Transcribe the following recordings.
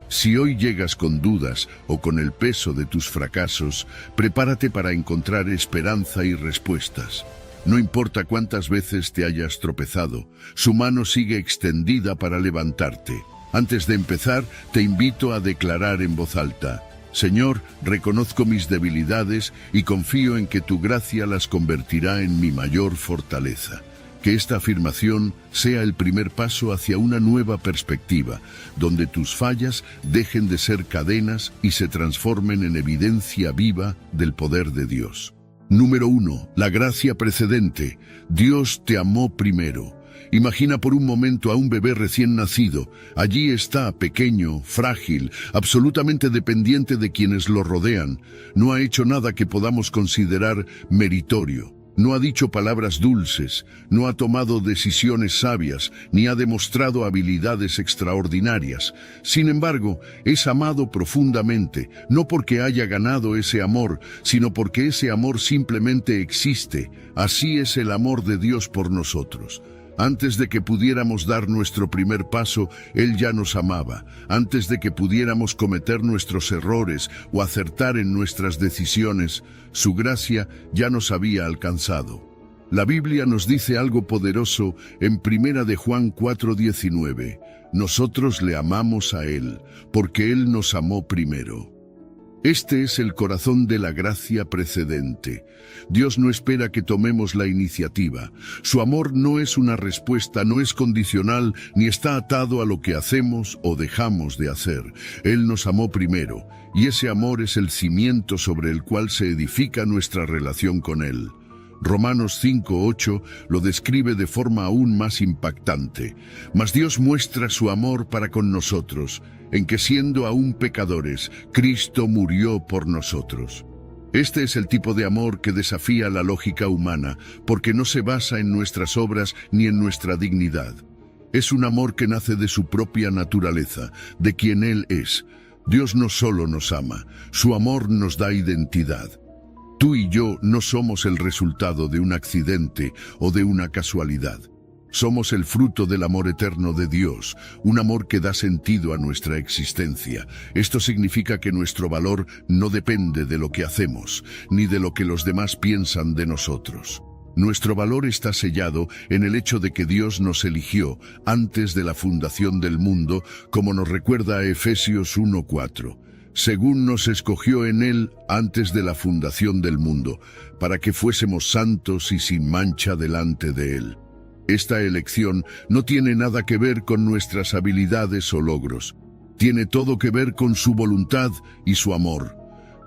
Si hoy llegas con dudas o con el peso de tus fracasos, prepárate para encontrar esperanza y respuestas. No importa cuántas veces te hayas tropezado, su mano sigue extendida para levantarte. Antes de empezar, te invito a declarar en voz alta: Señor, reconozco mis debilidades y confío en que tu gracia las convertirá en mi mayor fortaleza. Que esta afirmación sea el primer paso hacia una nueva perspectiva, donde tus fallas dejen de ser cadenas y se transformen en evidencia viva del poder de Dios. Número 1. La gracia precedente. Dios te amó primero. Imagina por un momento a un bebé recién nacido. Allí está, pequeño, frágil, absolutamente dependiente de quienes lo rodean. No ha hecho nada que podamos considerar meritorio. No ha dicho palabras dulces, no ha tomado decisiones sabias, ni ha demostrado habilidades extraordinarias. Sin embargo, es amado profundamente, no porque haya ganado ese amor, sino porque ese amor simplemente existe. Así es el amor de Dios por nosotros. Antes de que pudiéramos dar nuestro primer paso, Él ya nos amaba. Antes de que pudiéramos cometer nuestros errores o acertar en nuestras decisiones, su gracia ya nos había alcanzado. La Biblia nos dice algo poderoso en 1 de Juan 4:19. Nosotros le amamos a Él, porque Él nos amó primero. Este es el corazón de la gracia precedente. Dios no espera que tomemos la iniciativa. Su amor no es una respuesta, no es condicional, ni está atado a lo que hacemos o dejamos de hacer. Él nos amó primero, y ese amor es el cimiento sobre el cual se edifica nuestra relación con Él. Romanos 5:8 lo describe de forma aún más impactante. Mas Dios muestra su amor para con nosotros, en que siendo aún pecadores, Cristo murió por nosotros. Este es el tipo de amor que desafía la lógica humana, porque no se basa en nuestras obras ni en nuestra dignidad. Es un amor que nace de su propia naturaleza, de quien Él es. Dios no solo nos ama, su amor nos da identidad. Tú y yo no somos el resultado de un accidente o de una casualidad. Somos el fruto del amor eterno de Dios, un amor que da sentido a nuestra existencia. Esto significa que nuestro valor no depende de lo que hacemos, ni de lo que los demás piensan de nosotros. Nuestro valor está sellado en el hecho de que Dios nos eligió antes de la fundación del mundo, como nos recuerda Efesios 1:4. Según nos escogió en Él antes de la fundación del mundo, para que fuésemos santos y sin mancha delante de Él. Esta elección no tiene nada que ver con nuestras habilidades o logros. Tiene todo que ver con su voluntad y su amor.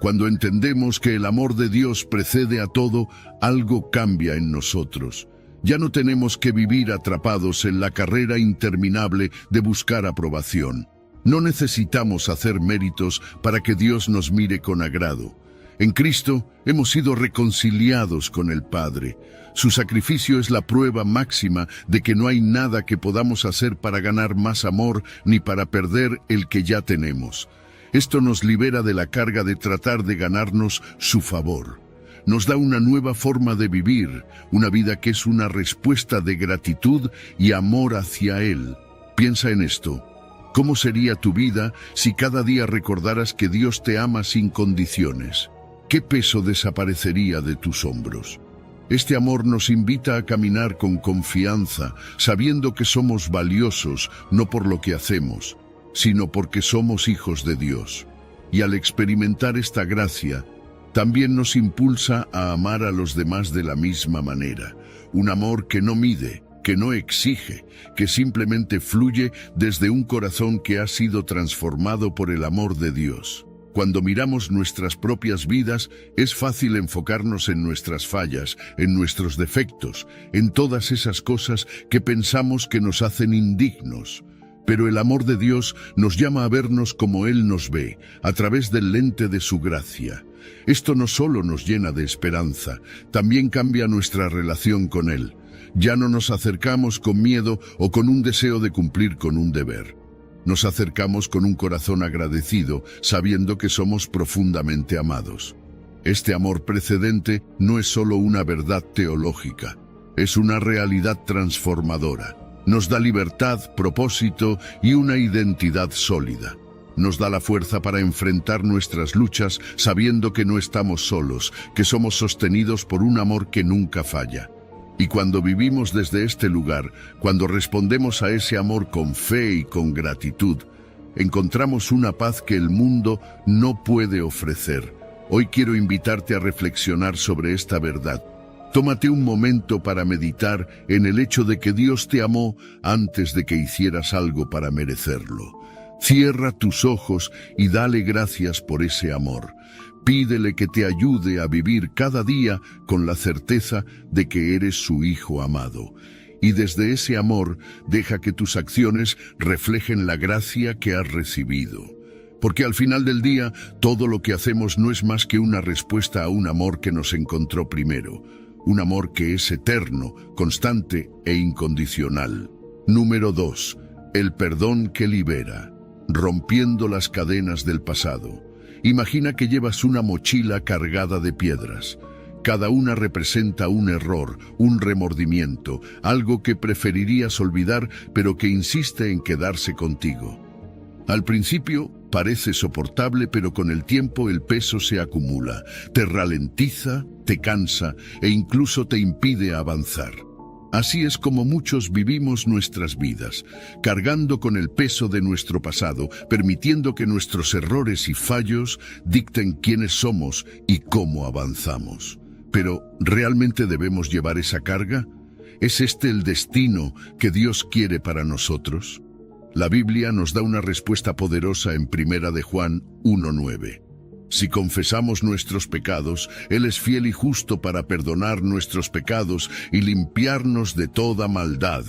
Cuando entendemos que el amor de Dios precede a todo, algo cambia en nosotros. Ya no tenemos que vivir atrapados en la carrera interminable de buscar aprobación. No necesitamos hacer méritos para que Dios nos mire con agrado. En Cristo hemos sido reconciliados con el Padre. Su sacrificio es la prueba máxima de que no hay nada que podamos hacer para ganar más amor ni para perder el que ya tenemos. Esto nos libera de la carga de tratar de ganarnos su favor. Nos da una nueva forma de vivir, una vida que es una respuesta de gratitud y amor hacia Él. Piensa en esto. ¿Cómo sería tu vida si cada día recordaras que Dios te ama sin condiciones? ¿Qué peso desaparecería de tus hombros? Este amor nos invita a caminar con confianza, sabiendo que somos valiosos no por lo que hacemos, sino porque somos hijos de Dios. Y al experimentar esta gracia, también nos impulsa a amar a los demás de la misma manera. Un amor que no mide, que no exige, que simplemente fluye desde un corazón que ha sido transformado por el amor de Dios. Cuando miramos nuestras propias vidas, es fácil enfocarnos en nuestras fallas, en nuestros defectos, en todas esas cosas que pensamos que nos hacen indignos. Pero el amor de Dios nos llama a vernos como Él nos ve, a través del lente de su gracia. Esto no solo nos llena de esperanza, también cambia nuestra relación con Él. Ya no nos acercamos con miedo o con un deseo de cumplir con un deber. Nos acercamos con un corazón agradecido, sabiendo que somos profundamente amados. Este amor precedente no es solo una verdad teológica, es una realidad transformadora. Nos da libertad, propósito y una identidad sólida. Nos da la fuerza para enfrentar nuestras luchas sabiendo que no estamos solos, que somos sostenidos por un amor que nunca falla. Y cuando vivimos desde este lugar, cuando respondemos a ese amor con fe y con gratitud, encontramos una paz que el mundo no puede ofrecer. Hoy quiero invitarte a reflexionar sobre esta verdad. Tómate un momento para meditar en el hecho de que Dios te amó antes de que hicieras algo para merecerlo. Cierra tus ojos y dale gracias por ese amor. Pídele que te ayude a vivir cada día con la certeza de que eres su hijo amado. Y desde ese amor, deja que tus acciones reflejen la gracia que has recibido. Porque al final del día, todo lo que hacemos no es más que una respuesta a un amor que nos encontró primero. Un amor que es eterno, constante e incondicional. Número 2. El perdón que libera. Rompiendo las cadenas del pasado. Imagina que llevas una mochila cargada de piedras. Cada una representa un error, un remordimiento, algo que preferirías olvidar, pero que insiste en quedarse contigo. Al principio parece soportable, pero con el tiempo el peso se acumula, te ralentiza, te cansa e incluso te impide avanzar. Así es como muchos vivimos nuestras vidas, cargando con el peso de nuestro pasado, permitiendo que nuestros errores y fallos dicten quiénes somos y cómo avanzamos. Pero, ¿realmente debemos llevar esa carga? ¿Es este el destino que Dios quiere para nosotros? La Biblia nos da una respuesta poderosa en 1 de Juan 1:9. Si confesamos nuestros pecados, Él es fiel y justo para perdonar nuestros pecados y limpiarnos de toda maldad.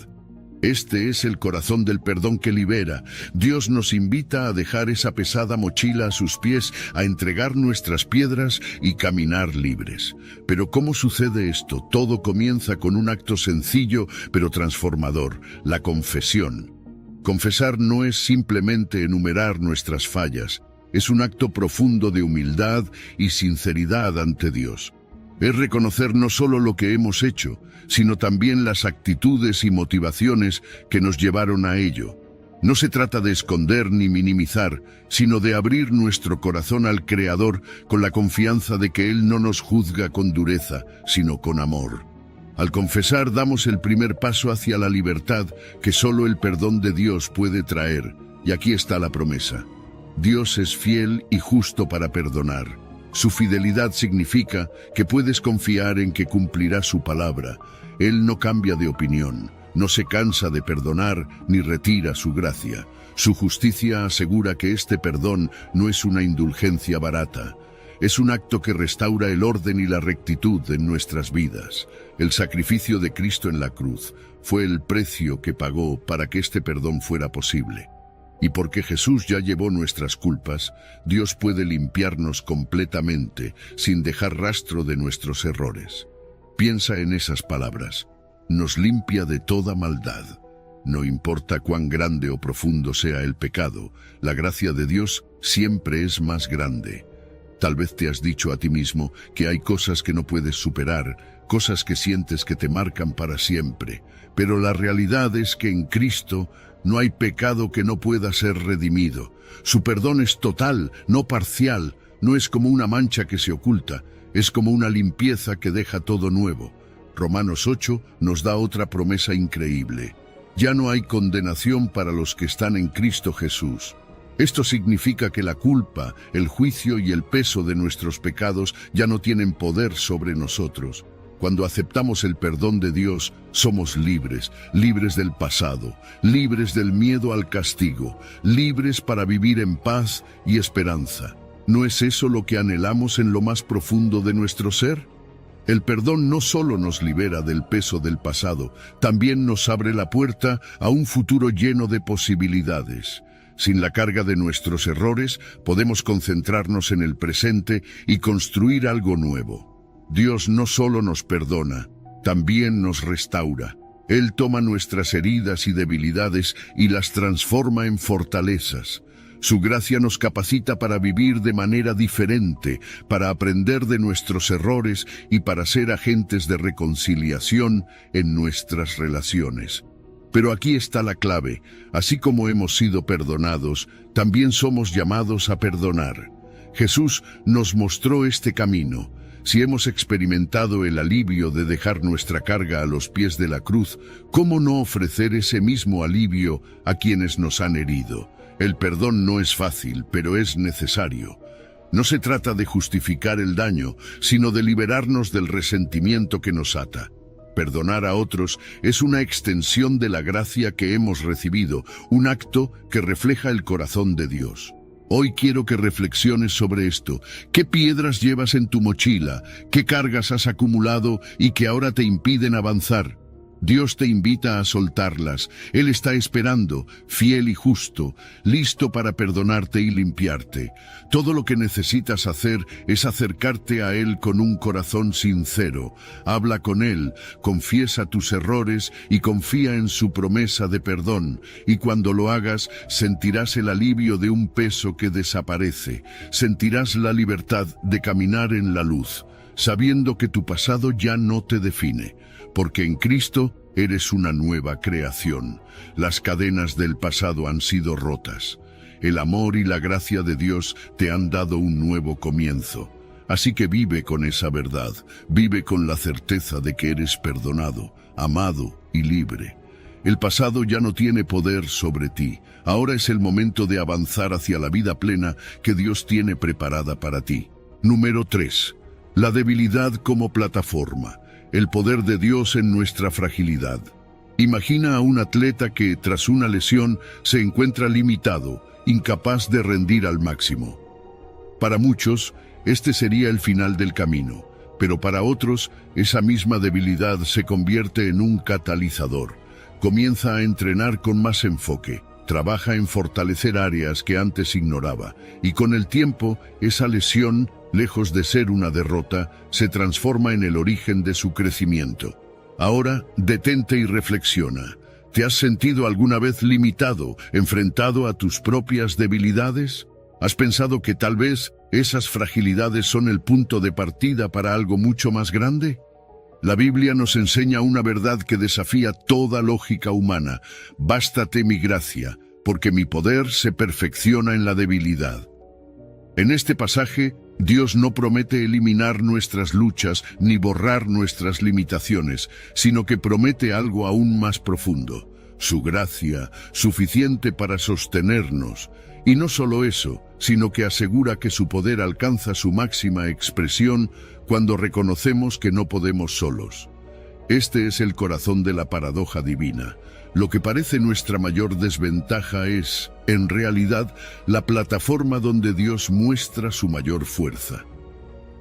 Este es el corazón del perdón que libera. Dios nos invita a dejar esa pesada mochila a sus pies, a entregar nuestras piedras y caminar libres. Pero ¿cómo sucede esto? Todo comienza con un acto sencillo pero transformador: la confesión. Confesar no es simplemente enumerar nuestras fallas. Es un acto profundo de humildad y sinceridad ante Dios. Es reconocer no solo lo que hemos hecho, sino también las actitudes y motivaciones que nos llevaron a ello. No se trata de esconder ni minimizar, sino de abrir nuestro corazón al Creador con la confianza de que Él no nos juzga con dureza, sino con amor. Al confesar, damos el primer paso hacia la libertad que solo el perdón de Dios puede traer. Y aquí está la promesa. Dios es fiel y justo para perdonar. Su fidelidad significa que puedes confiar en que cumplirá su palabra. Él no cambia de opinión, no se cansa de perdonar ni retira su gracia. Su justicia asegura que este perdón no es una indulgencia barata. Es un acto que restaura el orden y la rectitud en nuestras vidas. El sacrificio de Cristo en la cruz fue el precio que pagó para que este perdón fuera posible. Y porque Jesús ya llevó nuestras culpas, Dios puede limpiarnos completamente, sin dejar rastro de nuestros errores. Piensa en esas palabras. Nos limpia de toda maldad. No importa cuán grande o profundo sea el pecado, la gracia de Dios siempre es más grande. Tal vez te has dicho a ti mismo que hay cosas que no puedes superar, cosas que sientes que te marcan para siempre. Pero la realidad es que en Cristo no hay pecado que no pueda ser redimido. Su perdón es total, no parcial. No es como una mancha que se oculta, es como una limpieza que deja todo nuevo. Romanos 8 nos da otra promesa increíble. Ya no hay condenación para los que están en Cristo Jesús. Esto significa que la culpa, el juicio y el peso de nuestros pecados ya no tienen poder sobre nosotros. Cuando aceptamos el perdón de Dios, somos libres, libres del pasado, libres del miedo al castigo, libres para vivir en paz y esperanza. ¿No es eso lo que anhelamos en lo más profundo de nuestro ser? El perdón no solo nos libera del peso del pasado, también nos abre la puerta a un futuro lleno de posibilidades. Sin la carga de nuestros errores, podemos concentrarnos en el presente y construir algo nuevo. Dios no solo nos perdona, también nos restaura. Él toma nuestras heridas y debilidades y las transforma en fortalezas. Su gracia nos capacita para vivir de manera diferente, para aprender de nuestros errores y para ser agentes de reconciliación en nuestras relaciones. Pero aquí está la clave. Así como hemos sido perdonados, también somos llamados a perdonar. Jesús nos mostró este camino. Si hemos experimentado el alivio de dejar nuestra carga a los pies de la cruz, ¿cómo no ofrecer ese mismo alivio a quienes nos han herido? El perdón no es fácil, pero es necesario. No se trata de justificar el daño, sino de liberarnos del resentimiento que nos ata. Perdonar a otros es una extensión de la gracia que hemos recibido, un acto que refleja el corazón de Dios. Hoy quiero que reflexiones sobre esto. ¿Qué piedras llevas en tu mochila? ¿Qué cargas has acumulado y que ahora te impiden avanzar? Dios te invita a soltarlas. Él está esperando, fiel y justo, listo para perdonarte y limpiarte. Todo lo que necesitas hacer es acercarte a Él con un corazón sincero. Habla con Él, confiesa tus errores y confía en su promesa de perdón. Y cuando lo hagas, sentirás el alivio de un peso que desaparece. Sentirás la libertad de caminar en la luz, sabiendo que tu pasado ya no te define. Porque en Cristo eres una nueva creación. Las cadenas del pasado han sido rotas. El amor y la gracia de Dios te han dado un nuevo comienzo. Así que vive con esa verdad, vive con la certeza de que eres perdonado, amado y libre. El pasado ya no tiene poder sobre ti. Ahora es el momento de avanzar hacia la vida plena que Dios tiene preparada para ti. Número 3. La debilidad como plataforma. El poder de Dios en nuestra fragilidad. Imagina a un atleta que, tras una lesión, se encuentra limitado, incapaz de rendir al máximo. Para muchos, este sería el final del camino, pero para otros, esa misma debilidad se convierte en un catalizador. Comienza a entrenar con más enfoque, trabaja en fortalecer áreas que antes ignoraba, y con el tiempo, esa lesión, lejos de ser una derrota, se transforma en el origen de su crecimiento. Ahora, detente y reflexiona. ¿Te has sentido alguna vez limitado, enfrentado a tus propias debilidades? ¿Has pensado que tal vez esas fragilidades son el punto de partida para algo mucho más grande? La Biblia nos enseña una verdad que desafía toda lógica humana. Bástate mi gracia, porque mi poder se perfecciona en la debilidad. En este pasaje, Dios no promete eliminar nuestras luchas ni borrar nuestras limitaciones, sino que promete algo aún más profundo, su gracia, suficiente para sostenernos. Y no solo eso, sino que asegura que su poder alcanza su máxima expresión cuando reconocemos que no podemos solos. Este es el corazón de la paradoja divina. Lo que parece nuestra mayor desventaja es, en realidad, la plataforma donde Dios muestra su mayor fuerza.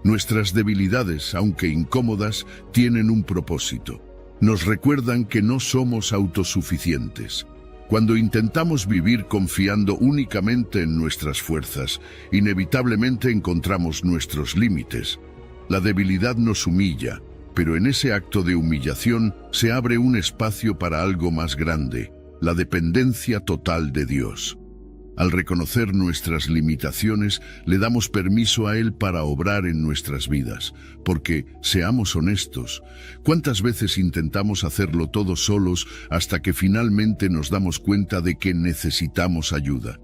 Nuestras debilidades, aunque incómodas, tienen un propósito. Nos recuerdan que no somos autosuficientes. Cuando intentamos vivir confiando únicamente en nuestras fuerzas, inevitablemente encontramos nuestros límites. La debilidad nos humilla, pero en ese acto de humillación se abre un espacio para algo más grande, la dependencia total de Dios. Al reconocer nuestras limitaciones, le damos permiso a Él para obrar en nuestras vidas, porque, seamos honestos, ¿cuántas veces intentamos hacerlo todos solos hasta que finalmente nos damos cuenta de que necesitamos ayuda?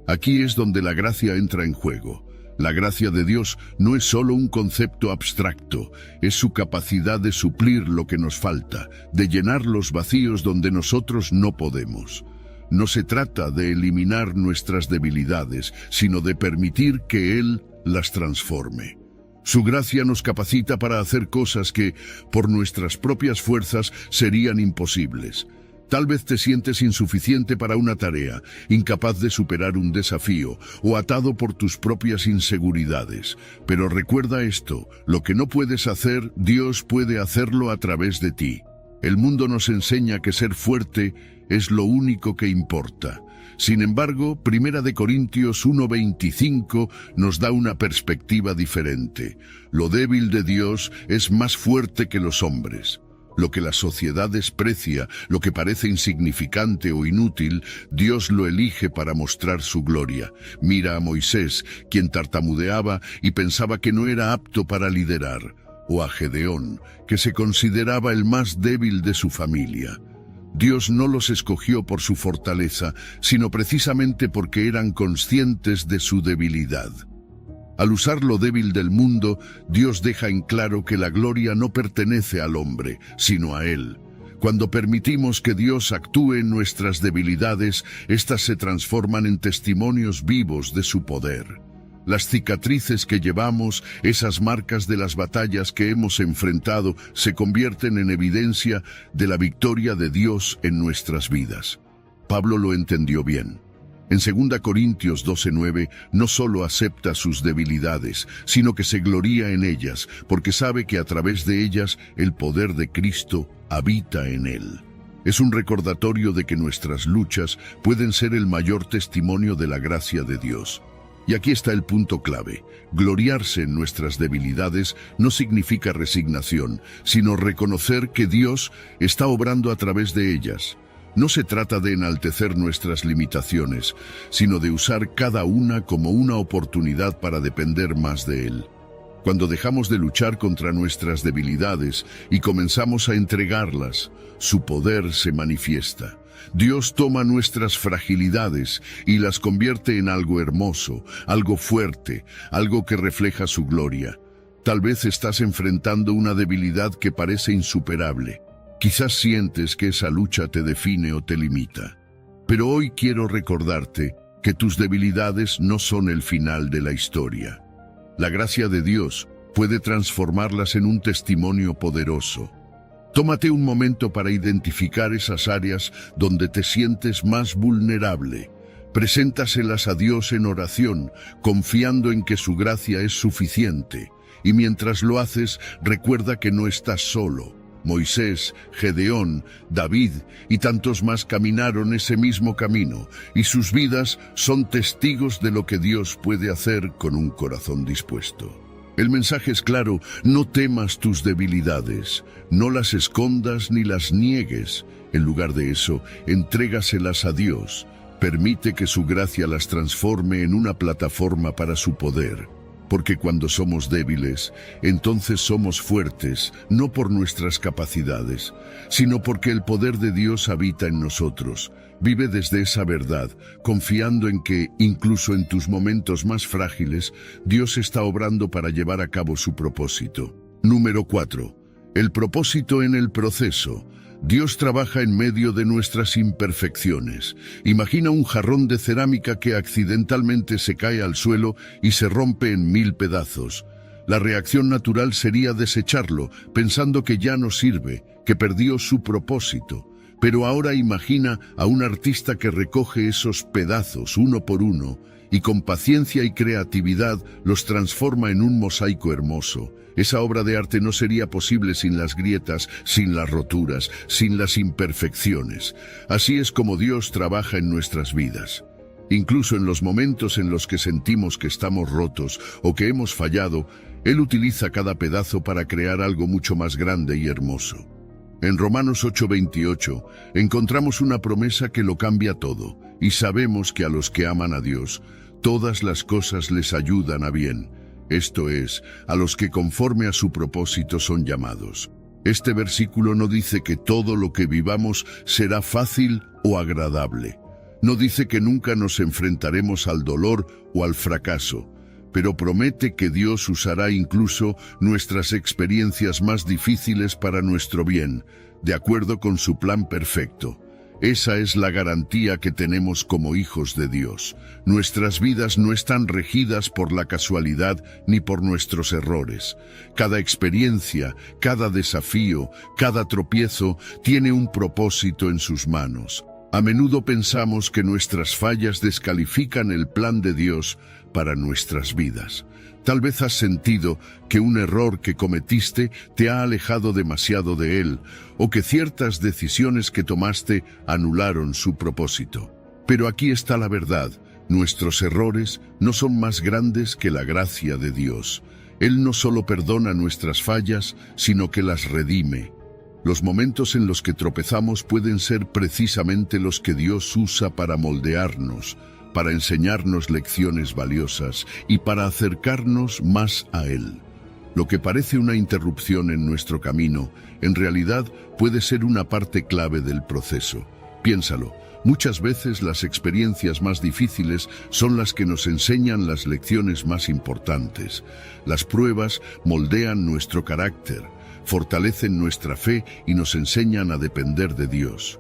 Aquí es donde la gracia entra en juego. La gracia de Dios no es solo un concepto abstracto, es su capacidad de suplir lo que nos falta, de llenar los vacíos donde nosotros no podemos. No se trata de eliminar nuestras debilidades, sino de permitir que Él las transforme. Su gracia nos capacita para hacer cosas que, por nuestras propias fuerzas, serían imposibles. Tal vez te sientes insuficiente para una tarea, incapaz de superar un desafío o atado por tus propias inseguridades. Pero recuerda esto, lo que no puedes hacer, Dios puede hacerlo a través de ti. El mundo nos enseña que ser fuerte es lo único que importa. Sin embargo, 1 Corintios 1:25 nos da una perspectiva diferente. Lo débil de Dios es más fuerte que los hombres. Lo que la sociedad desprecia, lo que parece insignificante o inútil, Dios lo elige para mostrar su gloria. Mira a Moisés, quien tartamudeaba y pensaba que no era apto para liderar, o a Gedeón, que se consideraba el más débil de su familia. Dios no los escogió por su fortaleza, sino precisamente porque eran conscientes de su debilidad. Al usar lo débil del mundo, Dios deja en claro que la gloria no pertenece al hombre, sino a Él. Cuando permitimos que Dios actúe en nuestras debilidades, éstas se transforman en testimonios vivos de su poder. Las cicatrices que llevamos, esas marcas de las batallas que hemos enfrentado, se convierten en evidencia de la victoria de Dios en nuestras vidas. Pablo lo entendió bien. En 2 Corintios 12:9, no solo acepta sus debilidades, sino que se gloría en ellas, porque sabe que a través de ellas el poder de Cristo habita en él. Es un recordatorio de que nuestras luchas pueden ser el mayor testimonio de la gracia de Dios. Y aquí está el punto clave. Gloriarse en nuestras debilidades no significa resignación, sino reconocer que Dios está obrando a través de ellas. No se trata de enaltecer nuestras limitaciones, sino de usar cada una como una oportunidad para depender más de Él. Cuando dejamos de luchar contra nuestras debilidades y comenzamos a entregarlas, su poder se manifiesta. Dios toma nuestras fragilidades y las convierte en algo hermoso, algo fuerte, algo que refleja su gloria. Tal vez estás enfrentando una debilidad que parece insuperable. Quizás sientes que esa lucha te define o te limita. Pero hoy quiero recordarte que tus debilidades no son el final de la historia. La gracia de Dios puede transformarlas en un testimonio poderoso. Tómate un momento para identificar esas áreas donde te sientes más vulnerable. Preséntaselas a Dios en oración, confiando en que su gracia es suficiente. Y mientras lo haces, recuerda que no estás solo. Moisés, Gedeón, David y tantos más caminaron ese mismo camino, y sus vidas son testigos de lo que Dios puede hacer con un corazón dispuesto. El mensaje es claro: no temas tus debilidades, no las escondas ni las niegues. En lugar de eso, entrégaselas a Dios. Permite que su gracia las transforme en una plataforma para su poder. Porque cuando somos débiles, entonces somos fuertes, no por nuestras capacidades, sino porque el poder de Dios habita en nosotros. Vive desde esa verdad, confiando en que, incluso en tus momentos más frágiles, Dios está obrando para llevar a cabo su propósito. Número 4. El propósito en el proceso. Dios trabaja en medio de nuestras imperfecciones. Imagina un jarrón de cerámica que accidentalmente se cae al suelo y se rompe en 1000 pedazos. La reacción natural sería desecharlo, pensando que ya no sirve, que perdió su propósito. Pero ahora imagina a un artista que recoge esos pedazos uno por uno y con paciencia y creatividad los transforma en un mosaico hermoso. Esa obra de arte no sería posible sin las grietas, sin las roturas, sin las imperfecciones. Así es como Dios trabaja en nuestras vidas. Incluso en los momentos en los que sentimos que estamos rotos o que hemos fallado, Él utiliza cada pedazo para crear algo mucho más grande y hermoso. En Romanos 8:28 encontramos una promesa que lo cambia todo, y sabemos que a los que aman a Dios, todas las cosas les ayudan a bien. Esto es, a los que conforme a su propósito son llamados. Este versículo no dice que todo lo que vivamos será fácil o agradable. No dice que nunca nos enfrentaremos al dolor o al fracaso, pero promete que Dios usará incluso nuestras experiencias más difíciles para nuestro bien, de acuerdo con su plan perfecto. Esa es la garantía que tenemos como hijos de Dios. Nuestras vidas no están regidas por la casualidad ni por nuestros errores. Cada experiencia, cada desafío, cada tropiezo tiene un propósito en sus manos. A menudo pensamos que nuestras fallas descalifican el plan de Dios para nuestras vidas. Tal vez has sentido que un error que cometiste te ha alejado demasiado de Él, o que ciertas decisiones que tomaste anularon su propósito. Pero aquí está la verdad: nuestros errores no son más grandes que la gracia de Dios. Él no solo perdona nuestras fallas, sino que las redime. Los momentos en los que tropezamos pueden ser precisamente los que Dios usa para moldearnos, para enseñarnos lecciones valiosas y para acercarnos más a Él. Lo que parece una interrupción en nuestro camino, en realidad puede ser una parte clave del proceso. Piénsalo, muchas veces las experiencias más difíciles son las que nos enseñan las lecciones más importantes. Las pruebas moldean nuestro carácter, fortalecen nuestra fe y nos enseñan a depender de Dios.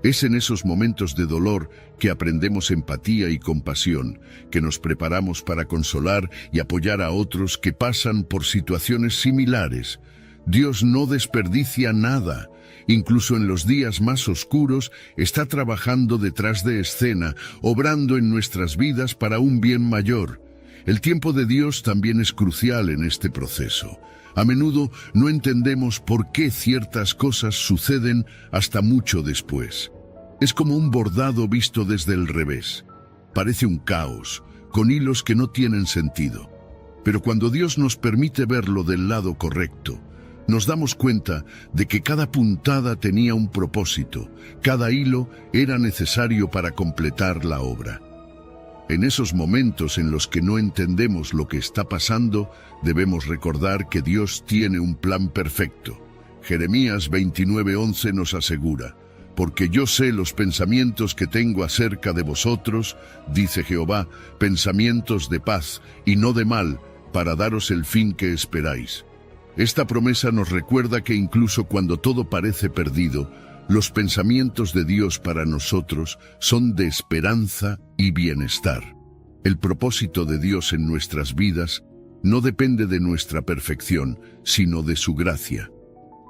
Es en esos momentos de dolor que aprendemos empatía y compasión, que nos preparamos para consolar y apoyar a otros que pasan por situaciones similares. Dios no desperdicia nada. Incluso en los días más oscuros, está trabajando detrás de escena, obrando en nuestras vidas para un bien mayor. El tiempo de Dios también es crucial en este proceso. A menudo no entendemos por qué ciertas cosas suceden hasta mucho después. Es como un bordado visto desde el revés. Parece un caos, con hilos que no tienen sentido. Pero cuando Dios nos permite verlo del lado correcto, nos damos cuenta de que cada puntada tenía un propósito, cada hilo era necesario para completar la obra. En esos momentos en los que no entendemos lo que está pasando, debemos recordar que Dios tiene un plan perfecto. Jeremías 29:11 nos asegura: «Porque yo sé los pensamientos que tengo acerca de vosotros, dice Jehová, pensamientos de paz y no de mal, para daros el fin que esperáis». Esta promesa nos recuerda que incluso cuando todo parece perdido, los pensamientos de Dios para nosotros son de esperanza y bienestar. El propósito de Dios en nuestras vidas no depende de nuestra perfección, sino de su gracia.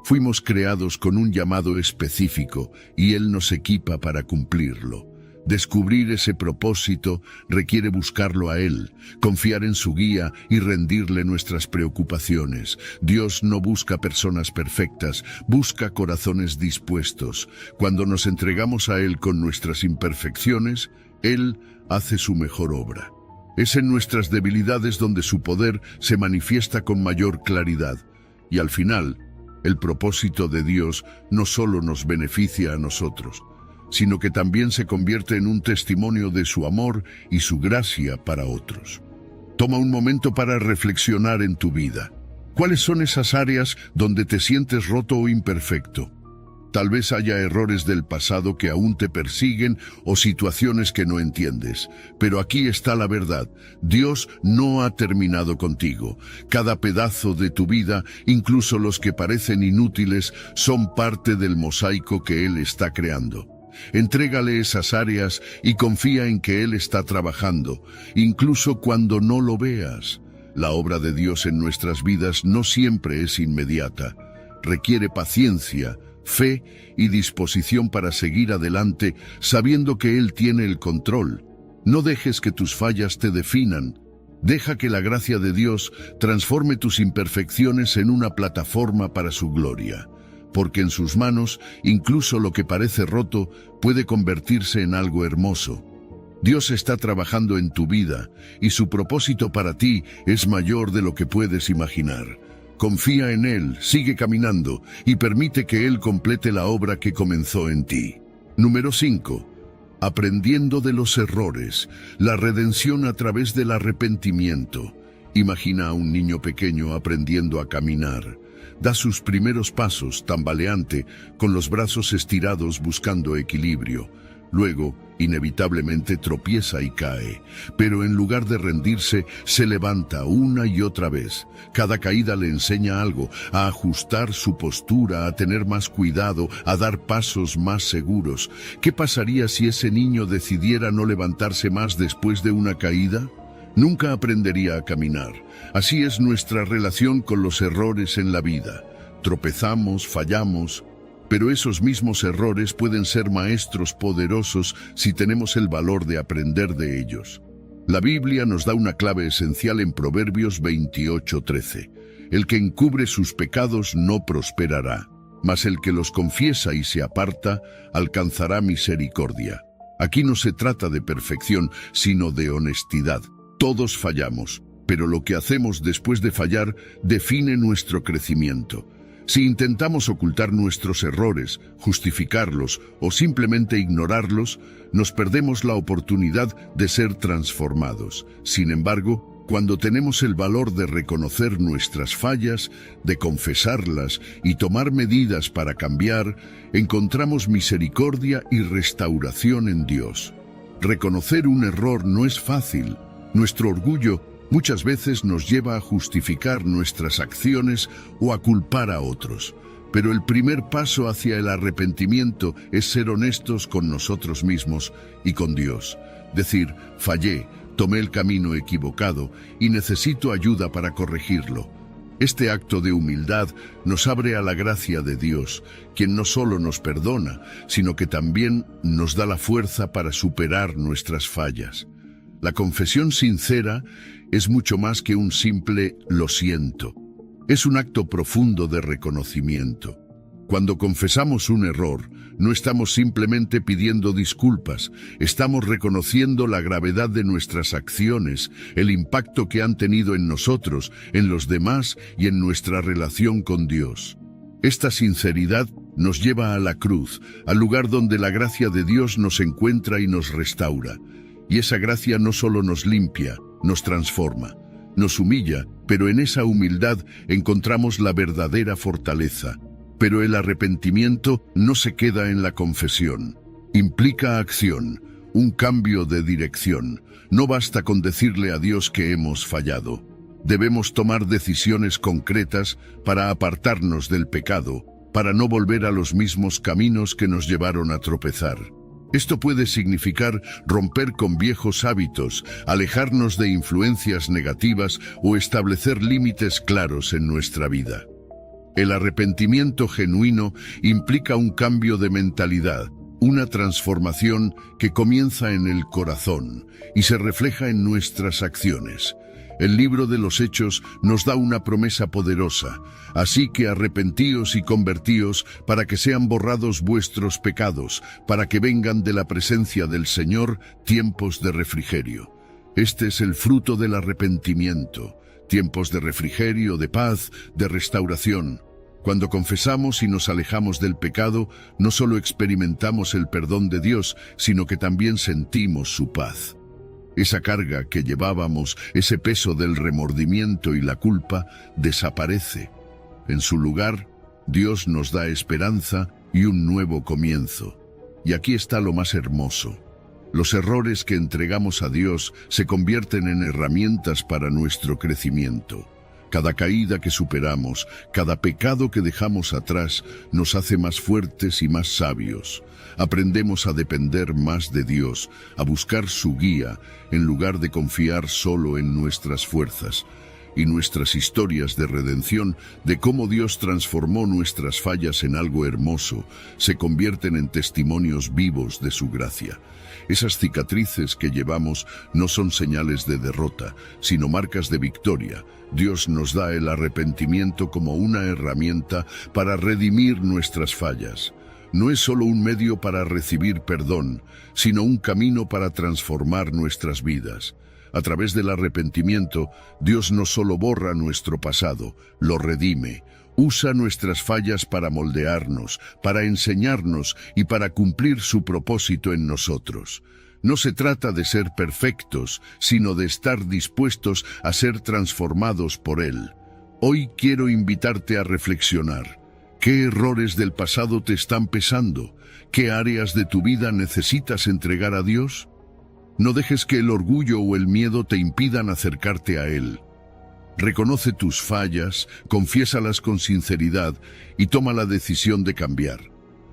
Fuimos creados con un llamado específico y Él nos equipa para cumplirlo. Descubrir ese propósito requiere buscarlo a Él, confiar en su guía y rendirle nuestras preocupaciones. Dios no busca personas perfectas, busca corazones dispuestos. Cuando nos entregamos a Él con nuestras imperfecciones, Él hace su mejor obra. Es en nuestras debilidades donde su poder se manifiesta con mayor claridad. Y al final, el propósito de Dios no solo nos beneficia a nosotros, sino que también se convierte en un testimonio de su amor y su gracia para otros. Toma un momento para reflexionar en tu vida. ¿Cuáles son esas áreas donde te sientes roto o imperfecto? Tal vez haya errores del pasado que aún te persiguen o situaciones que no entiendes. Pero aquí está la verdad. Dios no ha terminado contigo. Cada pedazo de tu vida, incluso los que parecen inútiles, son parte del mosaico que Él está creando. Entrégale esas áreas y confía en que Él está trabajando, incluso cuando no lo veas. La obra de Dios en nuestras vidas no siempre es inmediata. Requiere paciencia, fe y disposición para seguir adelante, sabiendo que Él tiene el control. No dejes que tus fallas te definan. Deja que la gracia de Dios transforme tus imperfecciones en una plataforma para su gloria. Porque en sus manos, incluso lo que parece roto puede convertirse en algo hermoso. Dios está trabajando en tu vida y su propósito para ti es mayor de lo que puedes imaginar. Confía en Él, sigue caminando y permite que Él complete la obra que comenzó en ti. Número 5. Aprendiendo de los errores, la redención a través del arrepentimiento. Imagina a un niño pequeño aprendiendo a caminar. Da sus primeros pasos, tambaleante, con los brazos estirados buscando equilibrio. Luego, inevitablemente tropieza y cae, pero en lugar de rendirse, se levanta una y otra vez. Cada caída le enseña algo, a ajustar su postura, a tener más cuidado, a dar pasos más seguros. ¿Qué pasaría si ese niño decidiera no levantarse más después de una caída? Nunca aprendería a caminar. Así es nuestra relación con los errores en la vida. Tropezamos, fallamos, pero esos mismos errores pueden ser maestros poderosos si tenemos el valor de aprender de ellos. La Biblia nos da una clave esencial en Proverbios 28:13. El que encubre sus pecados no prosperará, mas el que los confiesa y se aparta alcanzará misericordia. Aquí no se trata de perfección, sino de honestidad. Todos fallamos, pero lo que hacemos después de fallar define nuestro crecimiento. Si intentamos ocultar nuestros errores, justificarlos o simplemente ignorarlos, nos perdemos la oportunidad de ser transformados. Sin embargo, Cuando tenemos el valor de reconocer nuestras fallas, de confesarlas y tomar medidas para cambiar, encontramos misericordia y restauración en Dios. Reconocer un error no es fácil. Nuestro orgullo muchas veces nos lleva a justificar nuestras acciones o a culpar a otros. Pero el primer paso hacia el arrepentimiento es ser honestos con nosotros mismos y con Dios. Decir, fallé, tomé el camino equivocado y necesito ayuda para corregirlo. Este acto de humildad nos abre a la gracia de Dios, quien no solo nos perdona, sino que también nos da la fuerza para superar nuestras fallas. La confesión sincera es mucho más que un simple "lo siento". Es un acto profundo de reconocimiento. Cuando confesamos un error, no estamos simplemente pidiendo disculpas, estamos reconociendo la gravedad de nuestras acciones, el impacto que han tenido en nosotros, en los demás y en nuestra relación con Dios. Esta sinceridad nos lleva a la cruz, al lugar donde la gracia de Dios nos encuentra y nos restaura. Y esa gracia no solo nos limpia, nos transforma, nos humilla, pero en esa humildad encontramos la verdadera fortaleza. Pero el arrepentimiento no se queda en la confesión. Implica acción, un cambio de dirección. No basta con decirle a Dios que hemos fallado. Debemos tomar decisiones concretas para apartarnos del pecado, para no volver a los mismos caminos que nos llevaron a tropezar. Esto puede significar romper con viejos hábitos, alejarnos de influencias negativas o establecer límites claros en nuestra vida. El arrepentimiento genuino implica un cambio de mentalidad, una transformación que comienza en el corazón y se refleja en nuestras acciones. El libro de los Hechos nos da una promesa poderosa, así que arrepentíos y convertíos para que sean borrados vuestros pecados, para que vengan de la presencia del Señor tiempos de refrigerio. Este es el fruto del arrepentimiento, tiempos de refrigerio, de paz, de restauración. Cuando confesamos y nos alejamos del pecado, no solo experimentamos el perdón de Dios, sino que también sentimos su paz. Esa carga que llevábamos, ese peso del remordimiento y la culpa, desaparece. En su lugar, Dios nos da esperanza y un nuevo comienzo. Y aquí está lo más hermoso. Los errores que entregamos a Dios se convierten en herramientas para nuestro crecimiento. Cada caída que superamos, cada pecado que dejamos atrás, nos hace más fuertes y más sabios. Aprendemos a depender más de Dios, a buscar su guía, en lugar de confiar solo en nuestras fuerzas. Y nuestras historias de redención, de cómo Dios transformó nuestras fallas en algo hermoso, se convierten en testimonios vivos de su gracia. Esas cicatrices que llevamos no son señales de derrota, sino marcas de victoria. Dios nos da el arrepentimiento como una herramienta para redimir nuestras fallas. No es solo un medio para recibir perdón, sino un camino para transformar nuestras vidas. A través del arrepentimiento, Dios no solo borra nuestro pasado, lo redime. Usa nuestras fallas para moldearnos, para enseñarnos y para cumplir su propósito en nosotros. No se trata de ser perfectos, sino de estar dispuestos a ser transformados por Él. Hoy quiero invitarte a reflexionar. ¿Qué errores del pasado te están pesando? ¿Qué áreas de tu vida necesitas entregar a Dios? No dejes que el orgullo o el miedo te impidan acercarte a Él. Reconoce tus fallas, confiésalas con sinceridad y toma la decisión de cambiar.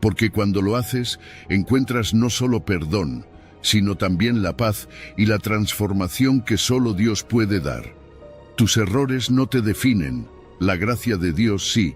Porque cuando lo haces, encuentras no solo perdón, sino también la paz y la transformación que solo Dios puede dar. Tus errores no te definen, la gracia de Dios sí,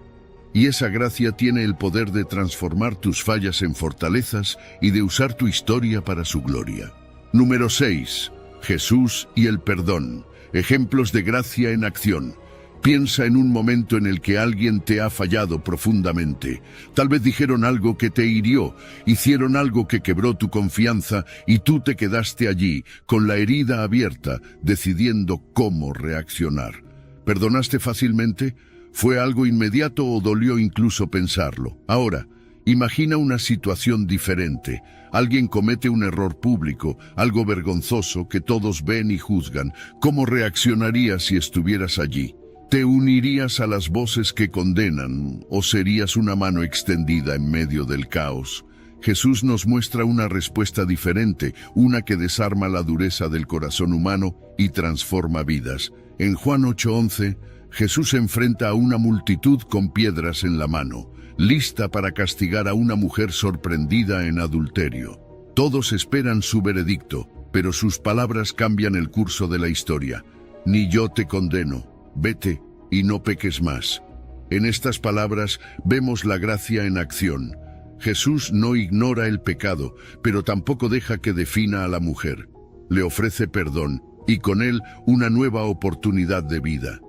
y esa gracia tiene el poder de transformar tus fallas en fortalezas y de usar tu historia para su gloria. Número 6. Jesús y el perdón. Ejemplos de gracia en acción. Piensa en un momento en el que alguien te ha fallado profundamente. Tal vez dijeron algo que te hirió, hicieron algo que quebró tu confianza y tú te quedaste allí, con la herida abierta, decidiendo cómo reaccionar. ¿Perdonaste fácilmente? ¿Fue algo inmediato o dolió incluso pensarlo? Ahora, Imagina una situación diferente. Alguien comete un error público, algo vergonzoso que todos ven y juzgan. ¿Cómo reaccionarías si estuvieras allí? ¿Te unirías a las voces que condenan o serías una mano extendida en medio del caos? Jesús nos muestra una respuesta diferente, una que desarma la dureza del corazón humano y transforma vidas. En Juan 8:11, Jesús enfrenta a una multitud con piedras en la mano, lista para castigar a una mujer sorprendida en adulterio. Todos esperan su veredicto, pero sus palabras cambian el curso de la historia. Ni yo te condeno, vete y no peques más. En estas palabras vemos la gracia en acción. Jesús no ignora el pecado, pero tampoco deja que defina a la mujer. Le ofrece perdón y con él una nueva oportunidad de vida.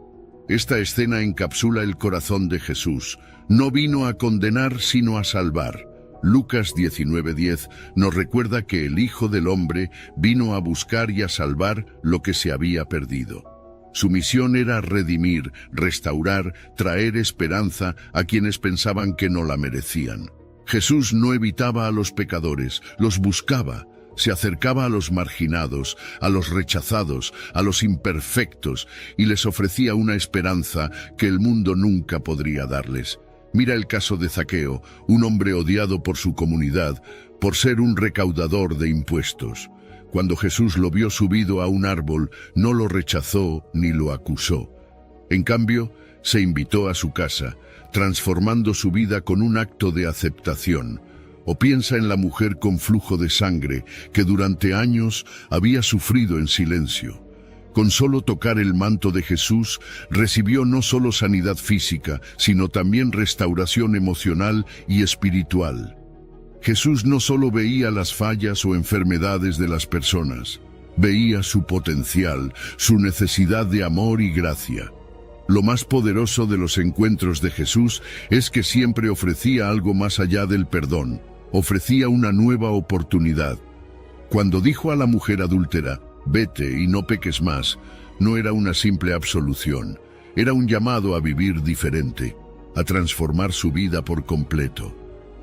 Esta escena encapsula el corazón de Jesús. No vino a condenar, sino a salvar. Lucas 19:10 nos recuerda que el Hijo del Hombre vino a buscar y a salvar lo que se había perdido. Su misión era redimir, restaurar, traer esperanza a quienes pensaban que no la merecían. Jesús no evitaba a los pecadores, los buscaba. Se acercaba a los marginados, a los rechazados, a los imperfectos, y les ofrecía una esperanza que el mundo nunca podría darles. Mira el caso de Zaqueo, un hombre odiado por su comunidad, por ser un recaudador de impuestos. Cuando Jesús lo vio subido a un árbol, no lo rechazó ni lo acusó. En cambio, se invitó a su casa, transformando su vida con un acto de aceptación. O piensa en la mujer con flujo de sangre que durante años había sufrido en silencio. Con solo tocar el manto de Jesús, recibió no solo sanidad física, sino también restauración emocional y espiritual. Jesús no solo veía las fallas o enfermedades de las personas, veía su potencial, su necesidad de amor y gracia. Lo más poderoso de los encuentros de Jesús es que siempre ofrecía algo más allá del perdón, ofrecía una nueva oportunidad. Cuando dijo a la mujer adúltera, vete y no peques más, no era una simple absolución, era un llamado a vivir diferente, a transformar su vida por completo.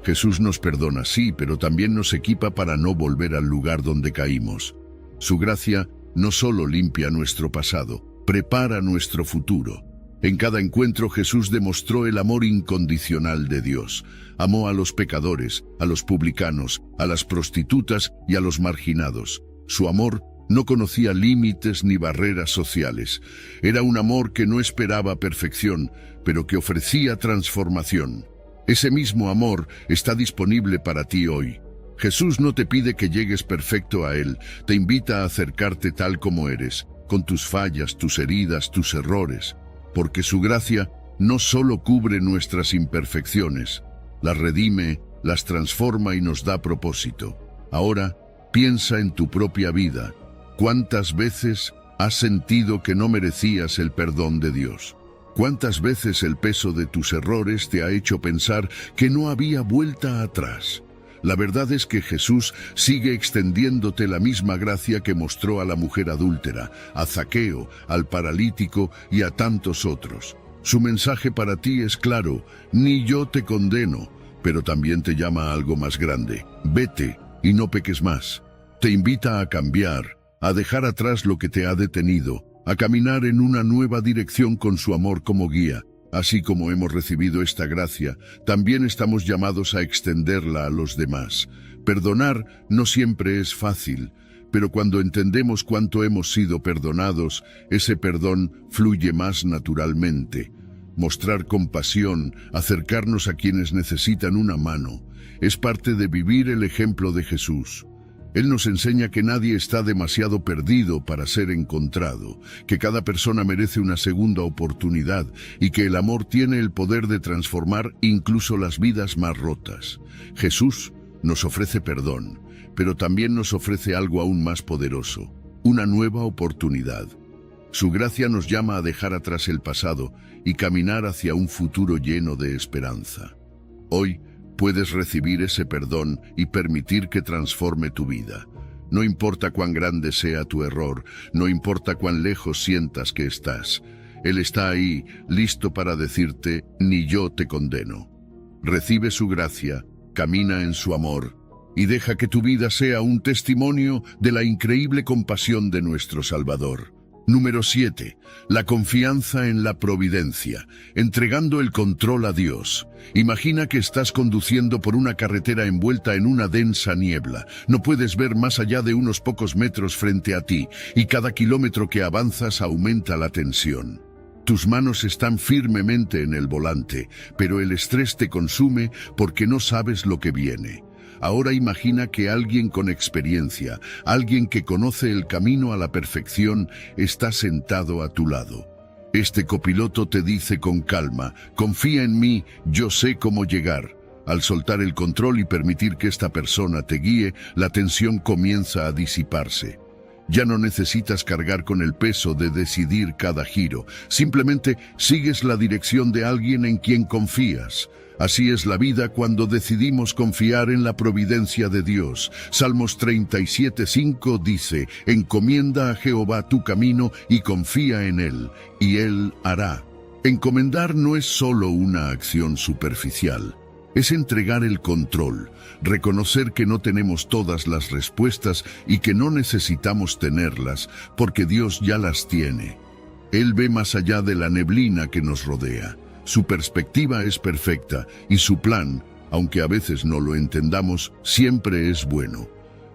Jesús nos perdona, sí, pero también nos equipa para no volver al lugar donde caímos. Su gracia no solo limpia nuestro pasado, prepara nuestro futuro. En cada encuentro Jesús demostró el amor incondicional de Dios. Amó a los pecadores, a los publicanos, a las prostitutas y a los marginados. Su amor no conocía límites ni barreras sociales. Era un amor que no esperaba perfección, pero que ofrecía transformación. Ese mismo amor está disponible para ti hoy. Jesús no te pide que llegues perfecto a Él, te invita a acercarte tal como eres, con tus fallas, tus heridas, tus errores. Porque su gracia no solo cubre nuestras imperfecciones, las redime, las transforma y nos da propósito. Ahora, piensa en tu propia vida. ¿Cuántas veces has sentido que no merecías el perdón de Dios? ¿Cuántas veces el peso de tus errores te ha hecho pensar que no había vuelta atrás? La verdad es que Jesús sigue extendiéndote la misma gracia que mostró a la mujer adúltera, a Zaqueo, al paralítico y a tantos otros. Su mensaje para ti es claro: ni yo te condeno, pero también te llama a algo más grande. Vete y no peques más. Te invita a cambiar, a dejar atrás lo que te ha detenido, a caminar en una nueva dirección con su amor como guía. Así como hemos recibido esta gracia, también estamos llamados a extenderla a los demás. Perdonar no siempre es fácil, pero cuando entendemos cuánto hemos sido perdonados, ese perdón fluye más naturalmente. Mostrar compasión, acercarnos a quienes necesitan una mano, es parte de vivir el ejemplo de Jesús. Él nos enseña que nadie está demasiado perdido para ser encontrado, que cada persona merece una segunda oportunidad y que el amor tiene el poder de transformar incluso las vidas más rotas. Jesús nos ofrece perdón, pero también nos ofrece algo aún más poderoso, una nueva oportunidad. Su gracia nos llama a dejar atrás el pasado y caminar hacia un futuro lleno de esperanza. Hoy, puedes recibir ese perdón y permitir que transforme tu vida. No importa cuán grande sea tu error, no importa cuán lejos sientas que estás. Él está ahí, listo para decirte, ni yo te condeno. Recibe su gracia, camina en su amor y deja que tu vida sea un testimonio de la increíble compasión de nuestro Salvador. Número 7. La confianza en la providencia, entregando el control a Dios. Imagina que estás conduciendo por una carretera envuelta en una densa niebla. No puedes ver más allá de unos pocos metros frente a ti, y cada kilómetro que avanzas aumenta la tensión. Tus manos están firmemente en el volante, pero el estrés te consume porque no sabes lo que viene. Ahora imagina que alguien con experiencia, alguien que conoce el camino a la perfección, está sentado a tu lado. Este copiloto te dice con calma: confía en mí, yo sé cómo llegar. Al soltar el control y permitir que esta persona te guíe, la tensión comienza a disiparse. Ya no necesitas cargar con el peso de decidir cada giro, simplemente sigues la dirección de alguien en quien confías. Así es la vida cuando decidimos confiar en la providencia de Dios. Salmos 37:5 dice: encomienda a Jehová tu camino y confía en Él, y Él hará. Encomendar no es solo una acción superficial, es entregar el control, reconocer que no tenemos todas las respuestas y que no necesitamos tenerlas, porque Dios ya las tiene. Él ve más allá de la neblina que nos rodea. Su perspectiva es perfecta y su plan, aunque a veces no lo entendamos, siempre es bueno.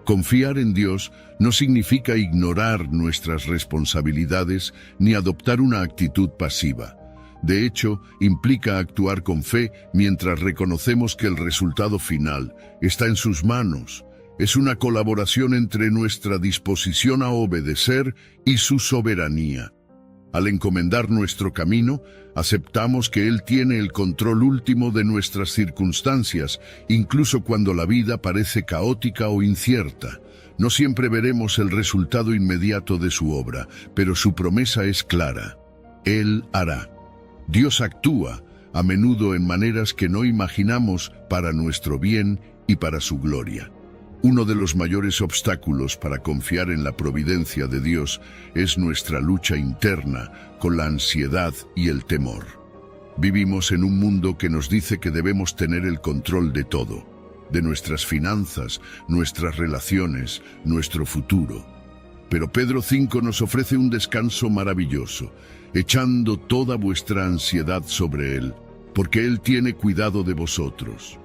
Confiar en Dios no significa ignorar nuestras responsabilidades ni adoptar una actitud pasiva. De hecho, implica actuar con fe mientras reconocemos que el resultado final está en sus manos. Es una colaboración entre nuestra disposición a obedecer y su soberanía. Al encomendar nuestro camino, aceptamos que Él tiene el control último de nuestras circunstancias, incluso cuando la vida parece caótica o incierta. No siempre veremos el resultado inmediato de su obra, pero su promesa es clara: Él hará. Dios actúa, a menudo en maneras que no imaginamos, para nuestro bien y para su gloria. Uno de los mayores obstáculos para confiar en la providencia de Dios es nuestra lucha interna con la ansiedad y el temor. Vivimos en un mundo que nos dice que debemos tener el control de todo, de nuestras finanzas, nuestras relaciones, nuestro futuro. Pero Pedro 5 nos ofrece un descanso maravilloso: echando toda vuestra ansiedad sobre Él, porque Él tiene cuidado de vosotros.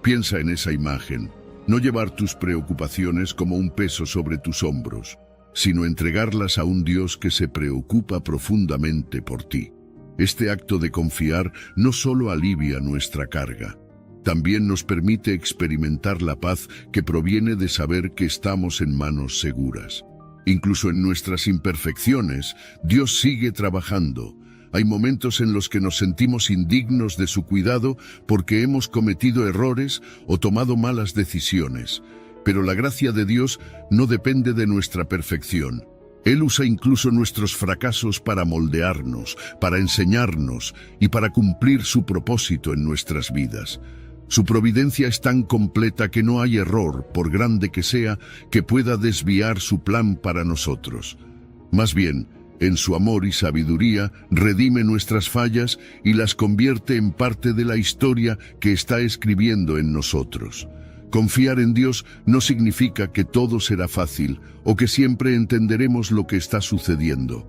Piensa en esa imagen: no llevar tus preocupaciones como un peso sobre tus hombros, sino entregarlas a un Dios que se preocupa profundamente por ti. Este acto de confiar no solo alivia nuestra carga, también nos permite experimentar la paz que proviene de saber que estamos en manos seguras. Incluso en nuestras imperfecciones, Dios sigue trabajando. Hay momentos en los que nos sentimos indignos de su cuidado porque hemos cometido errores o tomado malas decisiones. Pero la gracia de Dios no depende de nuestra perfección. Él usa incluso nuestros fracasos para moldearnos, para enseñarnos y para cumplir su propósito en nuestras vidas. Su providencia es tan completa que no hay error, por grande que sea, que pueda desviar su plan para nosotros. Más bien, en su amor y sabiduría, redime nuestras fallas y las convierte en parte de la historia que está escribiendo en nosotros. Confiar en Dios no significa que todo será fácil o que siempre entenderemos lo que está sucediendo.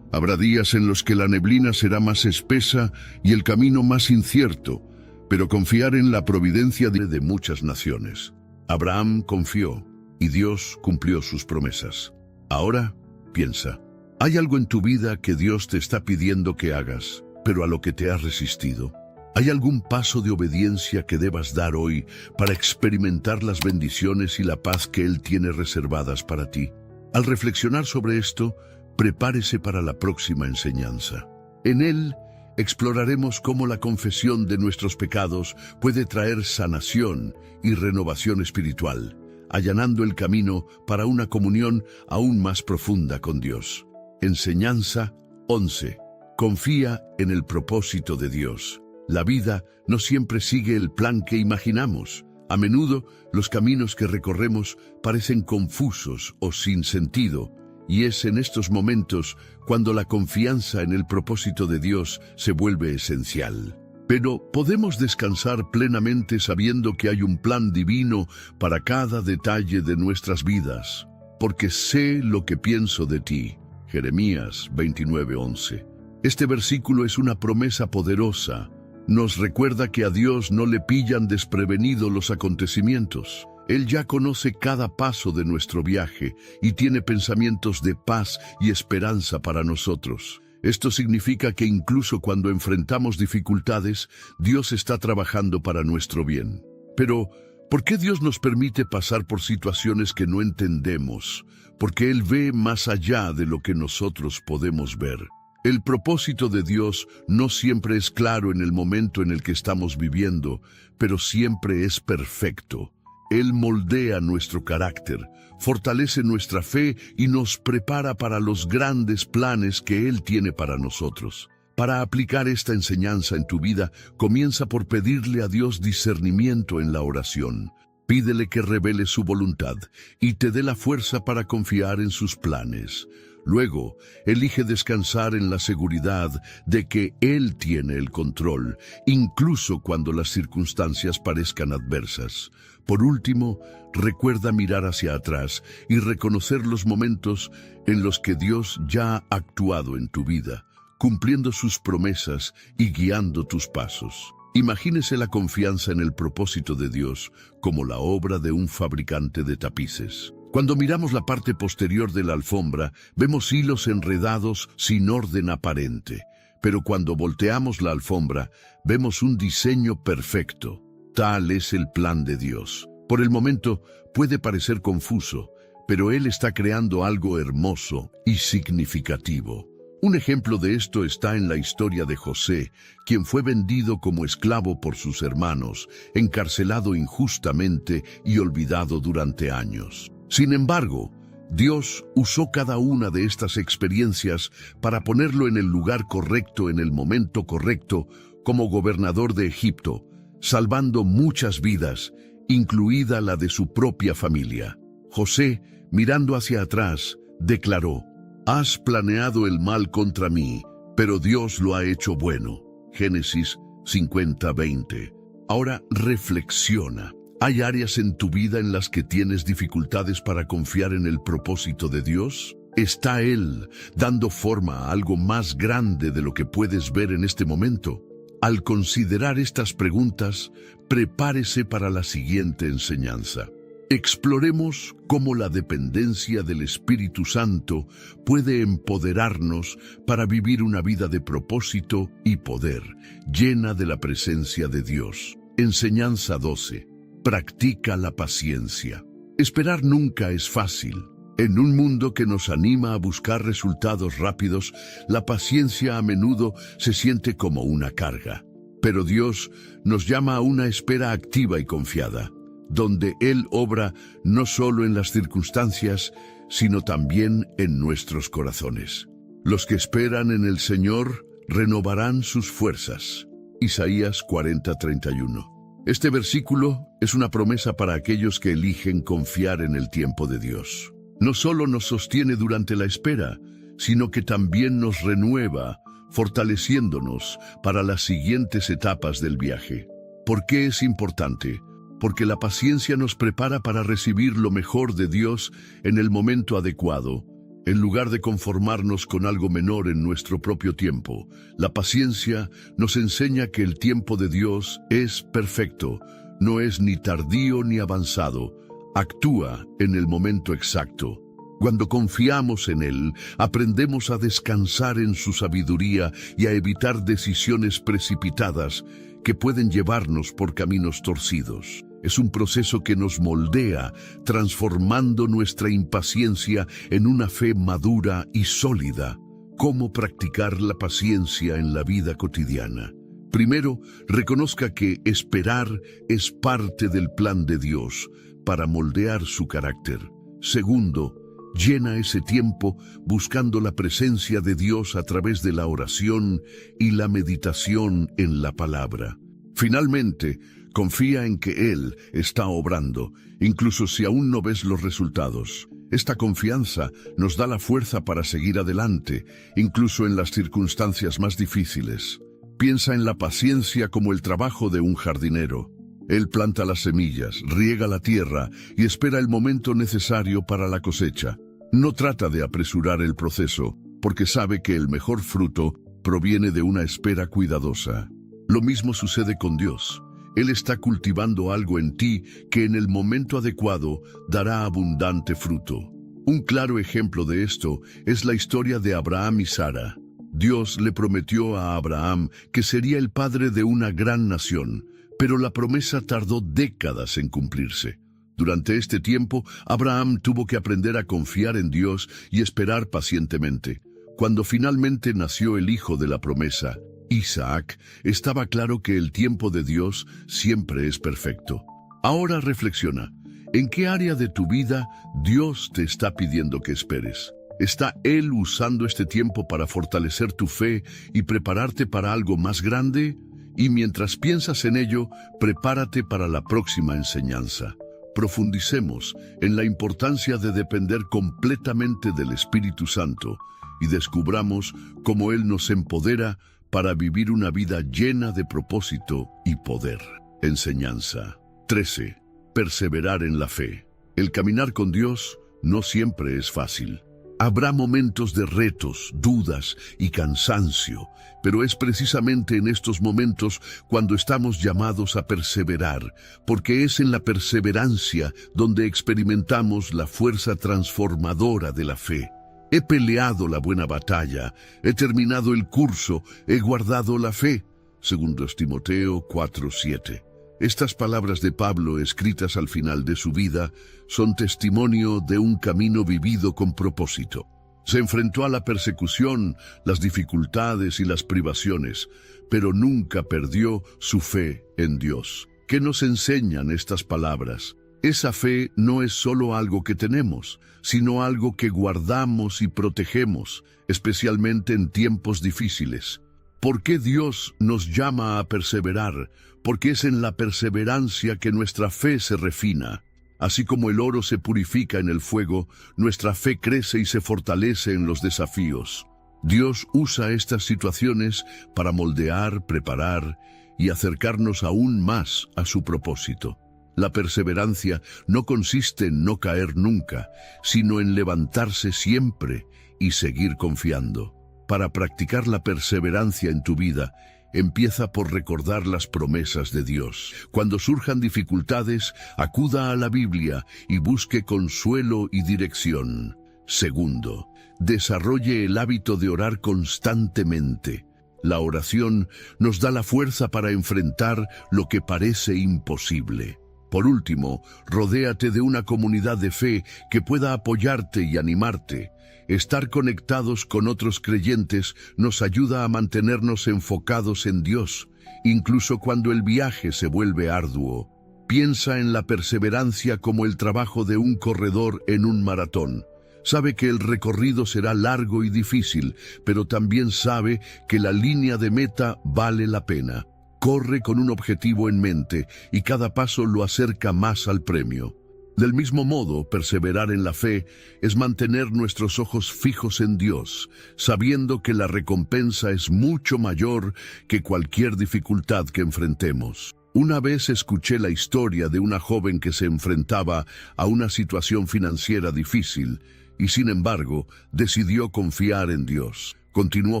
Habrá días en los que la neblina será más espesa y el camino más incierto, pero confiar en la providencia de muchas naciones. Abraham confió y Dios cumplió sus promesas. Ahora, piensa: ¿hay algo en tu vida que Dios te está pidiendo que hagas, pero a lo que te has resistido? ¿Hay algún paso de obediencia que debas dar hoy para experimentar las bendiciones y la paz que Él tiene reservadas para ti? Al reflexionar sobre esto, prepárese para la próxima enseñanza. En él exploraremos cómo la confesión de nuestros pecados puede traer sanación y renovación espiritual, allanando el camino para una comunión aún más profunda con Dios. Enseñanza 11. Confía en el propósito de Dios. La vida no siempre sigue el plan que imaginamos. A menudo, los caminos que recorremos parecen confusos o sin sentido, y es en estos momentos cuando la confianza en el propósito de Dios se vuelve esencial. Pero podemos descansar plenamente sabiendo que hay un plan divino para cada detalle de nuestras vidas, porque sé lo que pienso de ti. Jeremías 29:11. Este versículo es una promesa poderosa. Nos recuerda que a Dios no le pillan desprevenido los acontecimientos. Él ya conoce cada paso de nuestro viaje y tiene pensamientos de paz y esperanza para nosotros. Esto significa que incluso cuando enfrentamos dificultades, Dios está trabajando para nuestro bien. Pero, ¿por qué Dios nos permite pasar por situaciones que no entendemos? Porque Él ve más allá de lo que nosotros podemos ver. El propósito de Dios no siempre es claro en el momento en el que estamos viviendo, pero siempre es perfecto. Él moldea nuestro carácter, fortalece nuestra fe y nos prepara para los grandes planes que Él tiene para nosotros. Para aplicar esta enseñanza en tu vida, comienza por pedirle a Dios discernimiento en la oración. Pídele que revele su voluntad y te dé la fuerza para confiar en sus planes. Luego, elige descansar en la seguridad de que Él tiene el control, incluso cuando las circunstancias parezcan adversas. Por último, recuerda mirar hacia atrás y reconocer los momentos en los que Dios ya ha actuado en tu vida, cumpliendo sus promesas y guiando tus pasos. Imagínese la confianza en el propósito de Dios como la obra de un fabricante de tapices. Cuando miramos la parte posterior de la alfombra, vemos hilos enredados sin orden aparente. Pero cuando volteamos la alfombra, vemos un diseño perfecto. Tal es el plan de Dios. Por el momento, puede parecer confuso, pero Él está creando algo hermoso y significativo. Un ejemplo de esto está en la historia de José, quien fue vendido como esclavo por sus hermanos, encarcelado injustamente y olvidado durante años. Sin embargo, Dios usó cada una de estas experiencias para ponerlo en el lugar correcto en el momento correcto como gobernador de Egipto, salvando muchas vidas, incluida la de su propia familia. José, mirando hacia atrás, declaró: «Has planeado el mal contra mí, pero Dios lo ha hecho bueno». Génesis 50:20. Ahora reflexiona. ¿Hay áreas en tu vida en las que tienes dificultades para confiar en el propósito de Dios? ¿Está Él dando forma a algo más grande de lo que puedes ver en este momento? Al considerar estas preguntas, prepárese para la siguiente enseñanza. Exploremos cómo la dependencia del Espíritu Santo puede empoderarnos para vivir una vida de propósito y poder, llena de la presencia de Dios. Enseñanza 12. Practica la paciencia. Esperar nunca es fácil. En un mundo que nos anima a buscar resultados rápidos, la paciencia a menudo se siente como una carga. Pero Dios nos llama a una espera activa y confiada, donde Él obra no solo en las circunstancias, sino también en nuestros corazones. Los que esperan en el Señor renovarán sus fuerzas. Isaías 40:31. Este versículo es una promesa para aquellos que eligen confiar en el tiempo de Dios. No solo nos sostiene durante la espera, sino que también nos renueva, fortaleciéndonos para las siguientes etapas del viaje. ¿Por qué es importante? Porque la paciencia nos prepara para recibir lo mejor de Dios en el momento adecuado, en lugar de conformarnos con algo menor en nuestro propio tiempo. La paciencia nos enseña que el tiempo de Dios es perfecto, no es ni tardío ni avanzado, actúa en el momento exacto. Cuando confiamos en Él, aprendemos a descansar en su sabiduría y a evitar decisiones precipitadas que pueden llevarnos por caminos torcidos. Es un proceso que nos moldea, transformando nuestra impaciencia en una fe madura y sólida. ¿Cómo practicar la paciencia en la vida cotidiana? Primero, reconozca que esperar es parte del plan de Dios para moldear su carácter. Segundo, llena ese tiempo buscando la presencia de Dios a través de la oración y la meditación en la palabra. Finalmente, confía en que Él está obrando, incluso si aún no ves los resultados. Esta confianza nos da la fuerza para seguir adelante, incluso en las circunstancias más difíciles. Piensa en la paciencia como el trabajo de un jardinero. Él planta las semillas, riega la tierra y espera el momento necesario para la cosecha. No trata de apresurar el proceso, porque sabe que el mejor fruto proviene de una espera cuidadosa. Lo mismo sucede con Dios. Él está cultivando algo en ti que en el momento adecuado dará abundante fruto. Un claro ejemplo de esto es la historia de Abraham y Sara. Dios le prometió a Abraham que sería el padre de una gran nación, pero la promesa tardó décadas en cumplirse. Durante este tiempo, Abraham tuvo que aprender a confiar en Dios y esperar pacientemente. Cuando finalmente nació el hijo de la promesa, Isaac, estaba claro que el tiempo de Dios siempre es perfecto. Ahora reflexiona, ¿en qué área de tu vida Dios te está pidiendo que esperes? ¿Está Él usando este tiempo para fortalecer tu fe y prepararte para algo más grande? Y mientras piensas en ello, prepárate para la próxima enseñanza. Profundicemos en la importancia de depender completamente del Espíritu Santo y descubramos cómo Él nos empodera para vivir una vida llena de propósito y poder. Enseñanza 13. Perseverar en la fe. El caminar con Dios no siempre es fácil. Habrá momentos de retos, dudas y cansancio, pero es precisamente en estos momentos cuando estamos llamados a perseverar, porque es en la perseverancia donde experimentamos la fuerza transformadora de la fe. He peleado la buena batalla, he terminado el curso, he guardado la fe. 2 Timoteo 4:7. Estas palabras de Pablo, escritas al final de su vida, son testimonio de un camino vivido con propósito. Se enfrentó a la persecución, las dificultades y las privaciones, pero nunca perdió su fe en Dios. ¿Qué nos enseñan estas palabras? Esa fe no es solo algo que tenemos, sino algo que guardamos y protegemos, especialmente en tiempos difíciles. ¿Por qué Dios nos llama a perseverar? Porque es en la perseverancia que nuestra fe se refina. Así como el oro se purifica en el fuego, nuestra fe crece y se fortalece en los desafíos. Dios usa estas situaciones para moldear, preparar y acercarnos aún más a su propósito. La perseverancia no consiste en no caer nunca, sino en levantarse siempre y seguir confiando. Para practicar la perseverancia en tu vida, empieza por recordar las promesas de Dios. Cuando surjan dificultades, acuda a la Biblia y busque consuelo y dirección. Segundo, desarrolle el hábito de orar constantemente. La oración nos da la fuerza para enfrentar lo que parece imposible. Por último, rodéate de una comunidad de fe que pueda apoyarte y animarte. Estar conectados con otros creyentes nos ayuda a mantenernos enfocados en Dios, incluso cuando el viaje se vuelve arduo. Piensa en la perseverancia como el trabajo de un corredor en un maratón. Sabe que el recorrido será largo y difícil, pero también sabe que la línea de meta vale la pena. Corre con un objetivo en mente y cada paso lo acerca más al premio. Del mismo modo, perseverar en la fe es mantener nuestros ojos fijos en Dios, sabiendo que la recompensa es mucho mayor que cualquier dificultad que enfrentemos. Una vez escuché la historia de una joven que se enfrentaba a una situación financiera difícil y, sin embargo, decidió confiar en Dios. Continuó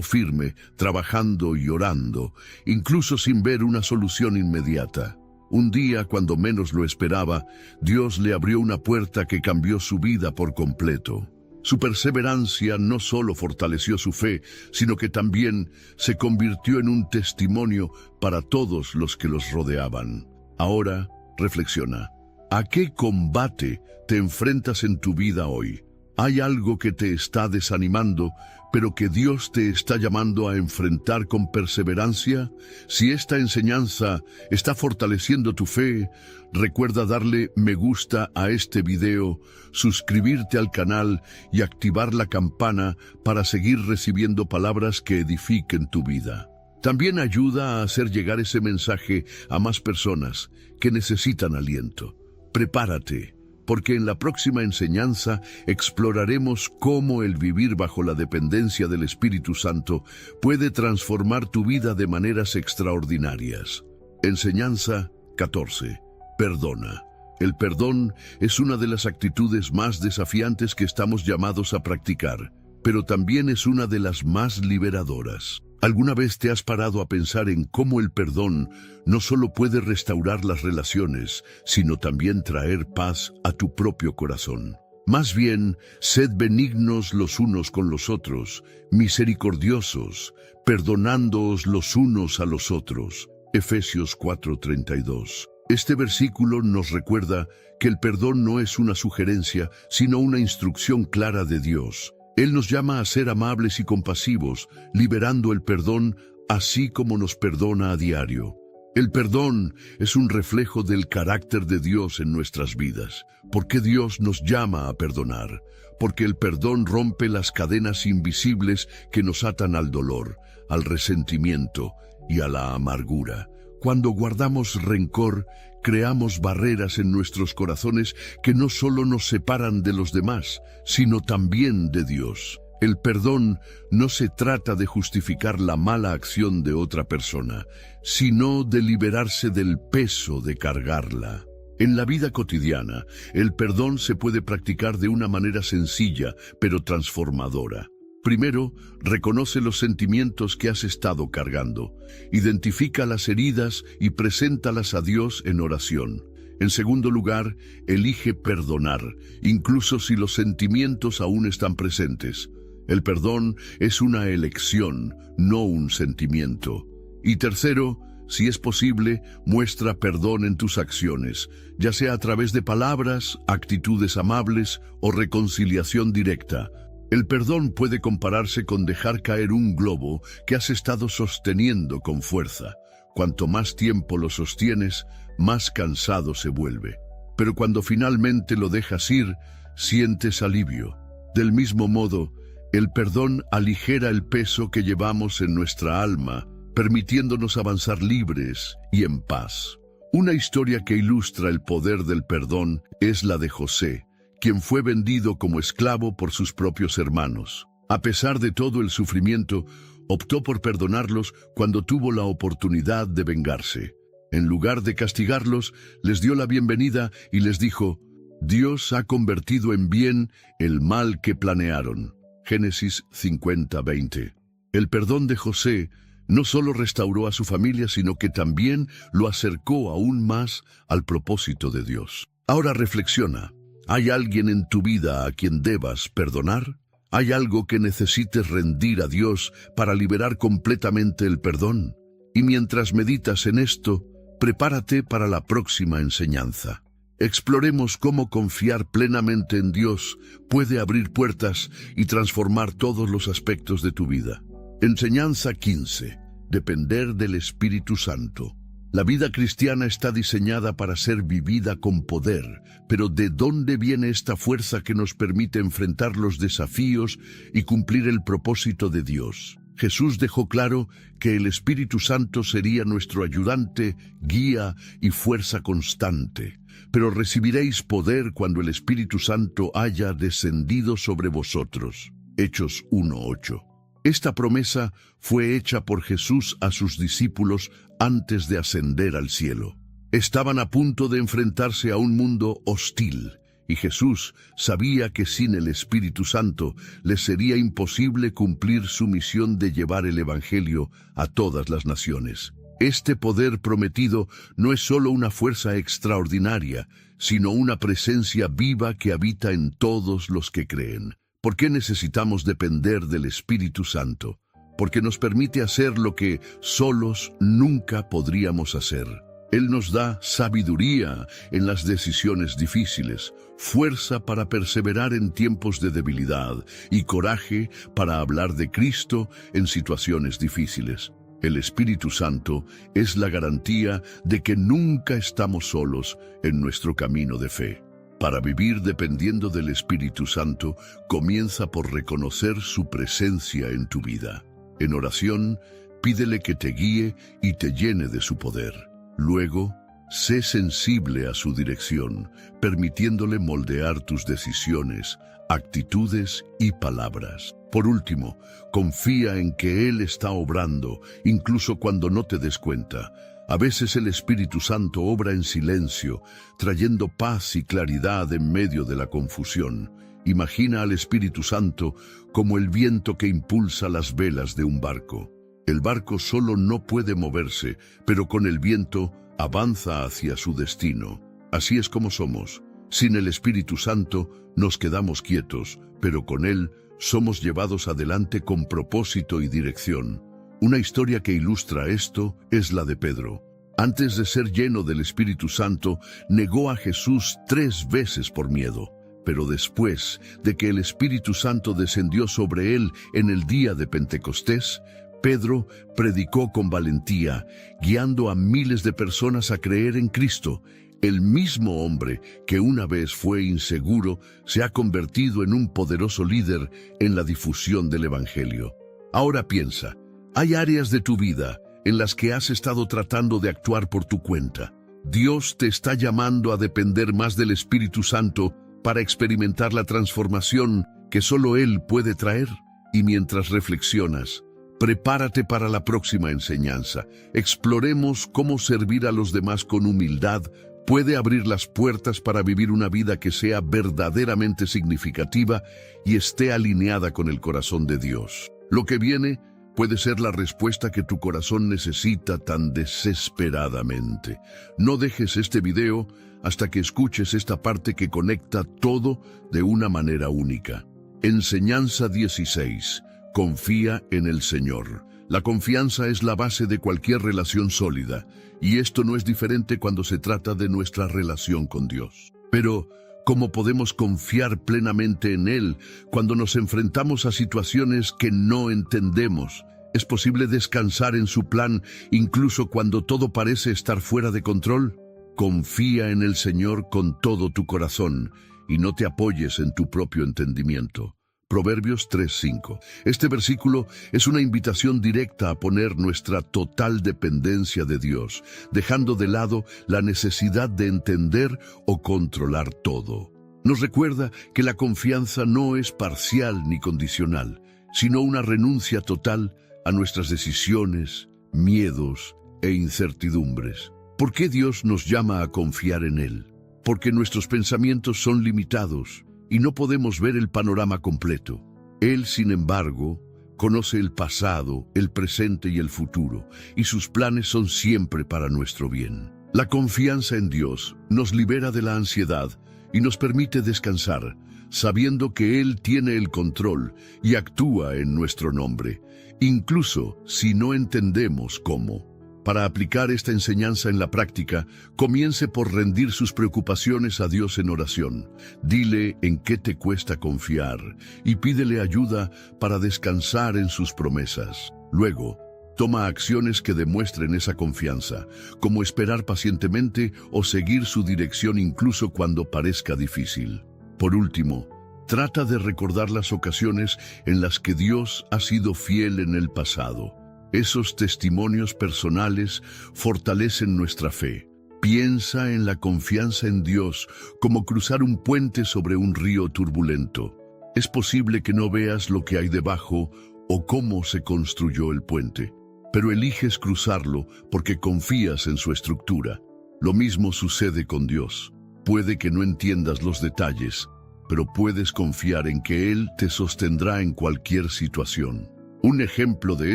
firme, trabajando y orando, incluso sin ver una solución inmediata. Un día, cuando menos lo esperaba, Dios le abrió una puerta que cambió su vida por completo. Su perseverancia no solo fortaleció su fe, sino que también se convirtió en un testimonio para todos los que los rodeaban. Ahora, reflexiona. ¿A qué combate te enfrentas en tu vida hoy? ¿Hay algo que te está desanimando, pero que Dios te está llamando a enfrentar con perseverancia? Si esta enseñanza está fortaleciendo tu fe, recuerda darle me gusta a este video, suscribirte al canal y activar la campana para seguir recibiendo palabras que edifiquen tu vida. También ayuda a hacer llegar ese mensaje a más personas que necesitan aliento. Prepárate, porque en la próxima enseñanza exploraremos cómo el vivir bajo la dependencia del Espíritu Santo puede transformar tu vida de maneras extraordinarias. Enseñanza 14. Perdona. El perdón es una de las actitudes más desafiantes que estamos llamados a practicar, pero también es una de las más liberadoras. ¿Alguna vez te has parado a pensar en cómo el perdón no solo puede restaurar las relaciones, sino también traer paz a tu propio corazón? Más bien, sed benignos los unos con los otros, misericordiosos, perdonándoos los unos a los otros. Efesios 4:32. Este versículo nos recuerda que el perdón no es una sugerencia, sino una instrucción clara de Dios. Él nos llama a ser amables y compasivos, liberando el perdón así como nos perdona a diario. El perdón es un reflejo del carácter de Dios en nuestras vidas. ¿Por qué Dios nos llama a perdonar? Porque el perdón rompe las cadenas invisibles que nos atan al dolor, al resentimiento y a la amargura. Cuando guardamos rencor, creamos barreras en nuestros corazones que no solo nos separan de los demás, sino también de Dios. El perdón no se trata de justificar la mala acción de otra persona, sino de liberarse del peso de cargarla. En la vida cotidiana, el perdón se puede practicar de una manera sencilla, pero transformadora. Primero, reconoce los sentimientos que has estado cargando. Identifica las heridas y preséntalas a Dios en oración. En segundo lugar, elige perdonar, incluso si los sentimientos aún están presentes. El perdón es una elección, no un sentimiento. Y tercero, si es posible, muestra perdón en tus acciones, ya sea a través de palabras, actitudes amables o reconciliación directa. El perdón puede compararse con dejar caer un globo que has estado sosteniendo con fuerza. Cuanto más tiempo lo sostienes, más cansado se vuelve. Pero cuando finalmente lo dejas ir, sientes alivio. Del mismo modo, el perdón aligera el peso que llevamos en nuestra alma, permitiéndonos avanzar libres y en paz. Una historia que ilustra el poder del perdón es la de José, quien fue vendido como esclavo por sus propios hermanos. A pesar de todo el sufrimiento, optó por perdonarlos cuando tuvo la oportunidad de vengarse. En lugar de castigarlos, les dio la bienvenida y les dijo: Dios ha convertido en bien el mal que planearon. Génesis 50:20. El perdón de José no solo restauró a su familia, sino que también lo acercó aún más al propósito de Dios. Ahora reflexiona. ¿Hay alguien en tu vida a quien debas perdonar? ¿Hay algo que necesites rendir a Dios para liberar completamente el perdón? Y mientras meditas en esto, prepárate para la próxima enseñanza. Exploremos cómo confiar plenamente en Dios puede abrir puertas y transformar todos los aspectos de tu vida. Enseñanza 15. Depender del Espíritu Santo. La vida cristiana está diseñada para ser vivida con poder, pero ¿de dónde viene esta fuerza que nos permite enfrentar los desafíos y cumplir el propósito de Dios? Jesús dejó claro que el Espíritu Santo sería nuestro ayudante, guía y fuerza constante. Pero recibiréis poder cuando el Espíritu Santo haya descendido sobre vosotros. Hechos 1:8. Esta promesa fue hecha por Jesús a sus discípulos antes de ascender al cielo. Estaban a punto de enfrentarse a un mundo hostil, y Jesús sabía que sin el Espíritu Santo les sería imposible cumplir su misión de llevar el Evangelio a todas las naciones. Este poder prometido no es solo una fuerza extraordinaria, sino una presencia viva que habita en todos los que creen. ¿Por qué necesitamos depender del Espíritu Santo? Porque nos permite hacer lo que solos nunca podríamos hacer. Él nos da sabiduría en las decisiones difíciles, fuerza para perseverar en tiempos de debilidad y coraje para hablar de Cristo en situaciones difíciles. El Espíritu Santo es la garantía de que nunca estamos solos en nuestro camino de fe. Para vivir dependiendo del Espíritu Santo, comienza por reconocer su presencia en tu vida. En oración, pídele que te guíe y te llene de su poder. Luego, Sé sensible a su dirección, permitiéndole moldear tus decisiones, actitudes y palabras. Por último, confía en que Él está obrando, incluso cuando no te des cuenta. A veces el Espíritu Santo obra en silencio, trayendo paz y claridad en medio de la confusión. Imagina al Espíritu Santo como el viento que impulsa las velas de un barco. El barco solo no puede moverse, pero con el viento avanza hacia su destino. Así es como somos. Sin el Espíritu Santo nos quedamos quietos, pero con Él somos llevados adelante con propósito y dirección. Una historia que ilustra esto es la de Pedro. Antes de ser lleno del Espíritu Santo, negó a Jesús 3 veces por miedo. Pero después de que el Espíritu Santo descendió sobre él en el día de Pentecostés, Pedro predicó con valentía, guiando a miles de personas a creer en Cristo. El mismo hombre que una vez fue inseguro se ha convertido en un poderoso líder en la difusión del Evangelio. Ahora piensa, hay áreas de tu vida en las que has estado tratando de actuar por tu cuenta. Dios te está llamando a depender más del Espíritu Santo para experimentar la transformación que solo Él puede traer. Y mientras reflexionas, prepárate para la próxima enseñanza. Exploremos cómo servir a los demás con humildad puede abrir las puertas para vivir una vida que sea verdaderamente significativa y esté alineada con el corazón de Dios. Lo que viene puede ser la respuesta que tu corazón necesita tan desesperadamente. No dejes este video hasta que escuches esta parte que conecta todo de una manera única. Enseñanza 16. Confía en el Señor. La confianza es la base de cualquier relación sólida, y esto no es diferente cuando se trata de nuestra relación con Dios. Pero, ¿cómo podemos confiar plenamente en Él cuando nos enfrentamos a situaciones que no entendemos? ¿Es posible descansar en su plan incluso cuando todo parece estar fuera de control? Confía en el Señor con todo tu corazón y no te apoyes en tu propio entendimiento. Proverbios 3:5. Este versículo es una invitación directa a poner nuestra total dependencia de Dios, dejando de lado la necesidad de entender o controlar todo. Nos recuerda que la confianza no es parcial ni condicional, sino una renuncia total a nuestras decisiones, miedos e incertidumbres. ¿Por qué Dios nos llama a confiar en Él? Porque nuestros pensamientos son limitados y no podemos ver el panorama completo. Él, sin embargo, conoce el pasado, el presente y el futuro, y sus planes son siempre para nuestro bien. La confianza en Dios nos libera de la ansiedad y nos permite descansar, sabiendo que Él tiene el control y actúa en nuestro nombre, incluso si no entendemos cómo. Para aplicar esta enseñanza en la práctica, comience por rendir sus preocupaciones a Dios en oración. Dile en qué te cuesta confiar y pídele ayuda para descansar en sus promesas. Luego, toma acciones que demuestren esa confianza, como esperar pacientemente o seguir su dirección incluso cuando parezca difícil. Por último, trata de recordar las ocasiones en las que Dios ha sido fiel en el pasado. Esos testimonios personales fortalecen nuestra fe. Piensa en la confianza en Dios como cruzar un puente sobre un río turbulento. Es posible que no veas lo que hay debajo o cómo se construyó el puente, pero eliges cruzarlo porque confías en su estructura. Lo mismo sucede con Dios. Puede que no entiendas los detalles, pero puedes confiar en que Él te sostendrá en cualquier situación. Un ejemplo de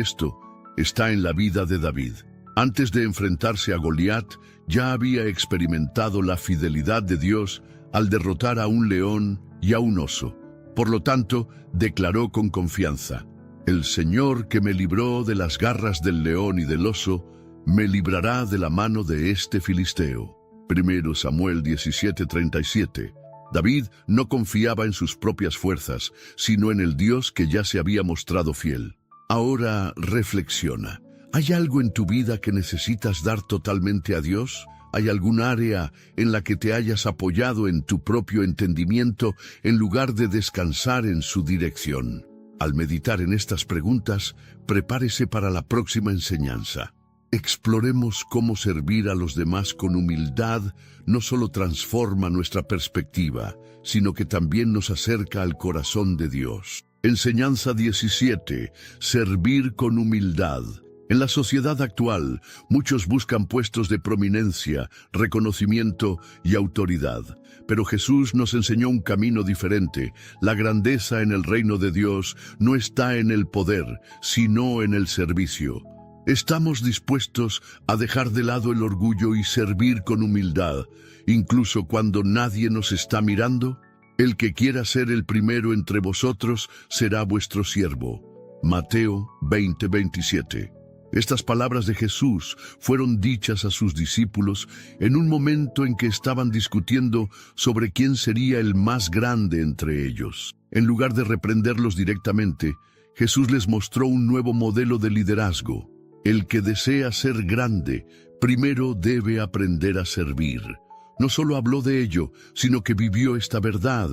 esto está en la vida de David. Antes de enfrentarse a Goliat, ya había experimentado la fidelidad de Dios al derrotar a un león y a un oso. Por lo tanto, declaró con confianza: «El Señor que me libró de las garras del león y del oso, me librará de la mano de este filisteo». 1 Samuel 17:37. David no confiaba en sus propias fuerzas, sino en el Dios que ya se había mostrado fiel. Ahora reflexiona. ¿Hay algo en tu vida que necesitas dar totalmente a Dios? ¿Hay algún área en la que te hayas apoyado en tu propio entendimiento en lugar de descansar en su dirección? Al meditar en estas preguntas, prepárese para la próxima enseñanza. exploremos cómo servir a los demás con humildad no solo transforma nuestra perspectiva, sino que también nos acerca al corazón de Dios. Enseñanza 17. Servir con humildad. En la sociedad actual, muchos buscan puestos de prominencia, reconocimiento y autoridad. Pero Jesús nos enseñó un camino diferente. La grandeza en el reino de Dios no está en el poder, sino en el servicio. ¿Estamos dispuestos a dejar de lado el orgullo y servir con humildad, incluso cuando nadie nos está mirando? El que quiera ser el primero entre vosotros será vuestro siervo. Mateo 20:27. Estas palabras de Jesús fueron dichas a sus discípulos en un momento en que estaban discutiendo sobre quién sería el más grande entre ellos. En lugar de reprenderlos directamente, Jesús les mostró un nuevo modelo de liderazgo. El que desea ser grande, primero debe aprender a servir. No solo habló de ello, sino que vivió esta verdad,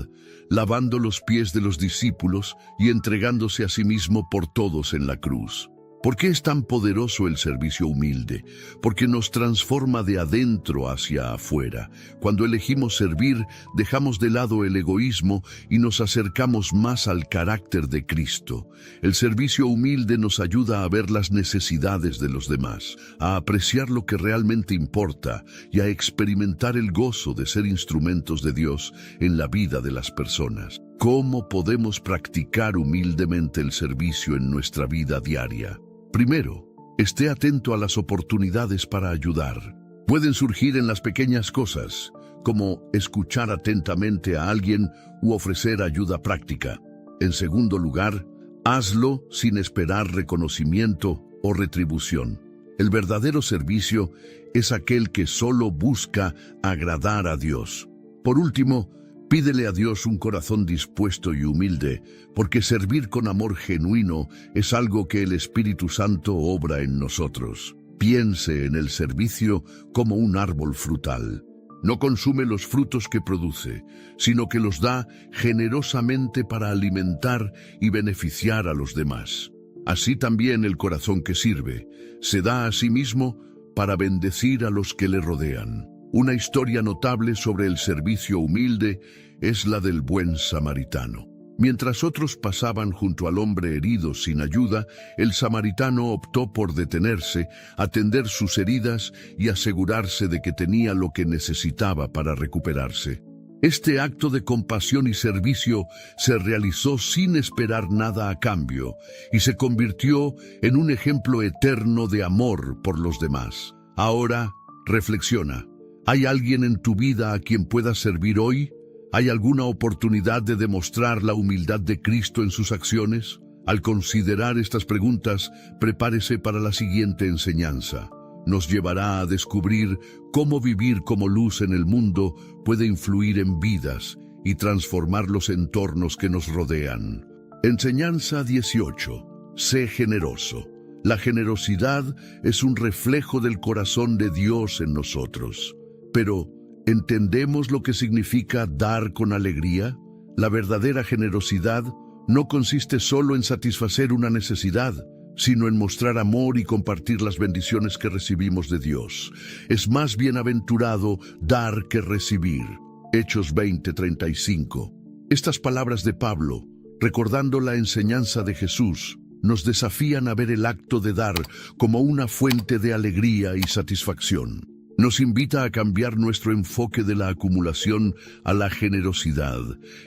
lavando los pies de los discípulos y entregándose a sí mismo por todos en la cruz. ¿Por qué es tan poderoso el servicio humilde? Porque nos transforma de adentro hacia afuera. Cuando elegimos servir, dejamos de lado el egoísmo y nos acercamos más al carácter de Cristo. El servicio humilde nos ayuda a ver las necesidades de los demás, a apreciar lo que realmente importa y a experimentar el gozo de ser instrumentos de Dios en la vida de las personas. ¿Cómo podemos practicar humildemente el servicio en nuestra vida diaria? Primero, esté atento a las oportunidades para ayudar. Pueden surgir en las pequeñas cosas, como escuchar atentamente a alguien u ofrecer ayuda práctica. En segundo lugar, hazlo sin esperar reconocimiento o retribución. El verdadero servicio es aquel que solo busca agradar a Dios. Por último, pídele a Dios un corazón dispuesto y humilde, porque servir con amor genuino es algo que el Espíritu Santo obra en nosotros. Piense en el servicio como un árbol frutal. No consume los frutos que produce, sino que los da generosamente para alimentar y beneficiar a los demás. Así también el corazón que sirve se da a sí mismo para bendecir a los que le rodean. Una historia notable sobre el servicio humilde es la del buen samaritano. Mientras otros pasaban junto al hombre herido sin ayuda, el samaritano optó por detenerse, atender sus heridas y asegurarse de que tenía lo que necesitaba para recuperarse. Este acto de compasión y servicio se realizó sin esperar nada a cambio y se convirtió en un ejemplo eterno de amor por los demás. Ahora, reflexiona. ¿Hay alguien en tu vida a quien puedas servir hoy? ¿Hay alguna oportunidad de demostrar la humildad de Cristo en sus acciones? Al considerar estas preguntas, prepárese para la siguiente enseñanza. Nos llevará a descubrir cómo vivir como luz en el mundo puede influir en vidas y transformar los entornos que nos rodean. Enseñanza 18. Sé generoso. La generosidad es un reflejo del corazón de Dios en nosotros. Pero, ¿entendemos lo que significa dar con alegría? La verdadera generosidad no consiste solo en satisfacer una necesidad, sino en mostrar amor y compartir las bendiciones que recibimos de Dios. Es más bienaventurado dar que recibir. Hechos 20:35. Estas palabras de Pablo, recordando la enseñanza de Jesús, nos desafían a ver el acto de dar como una fuente de alegría y satisfacción. Nos invita a cambiar nuestro enfoque de la acumulación a la generosidad,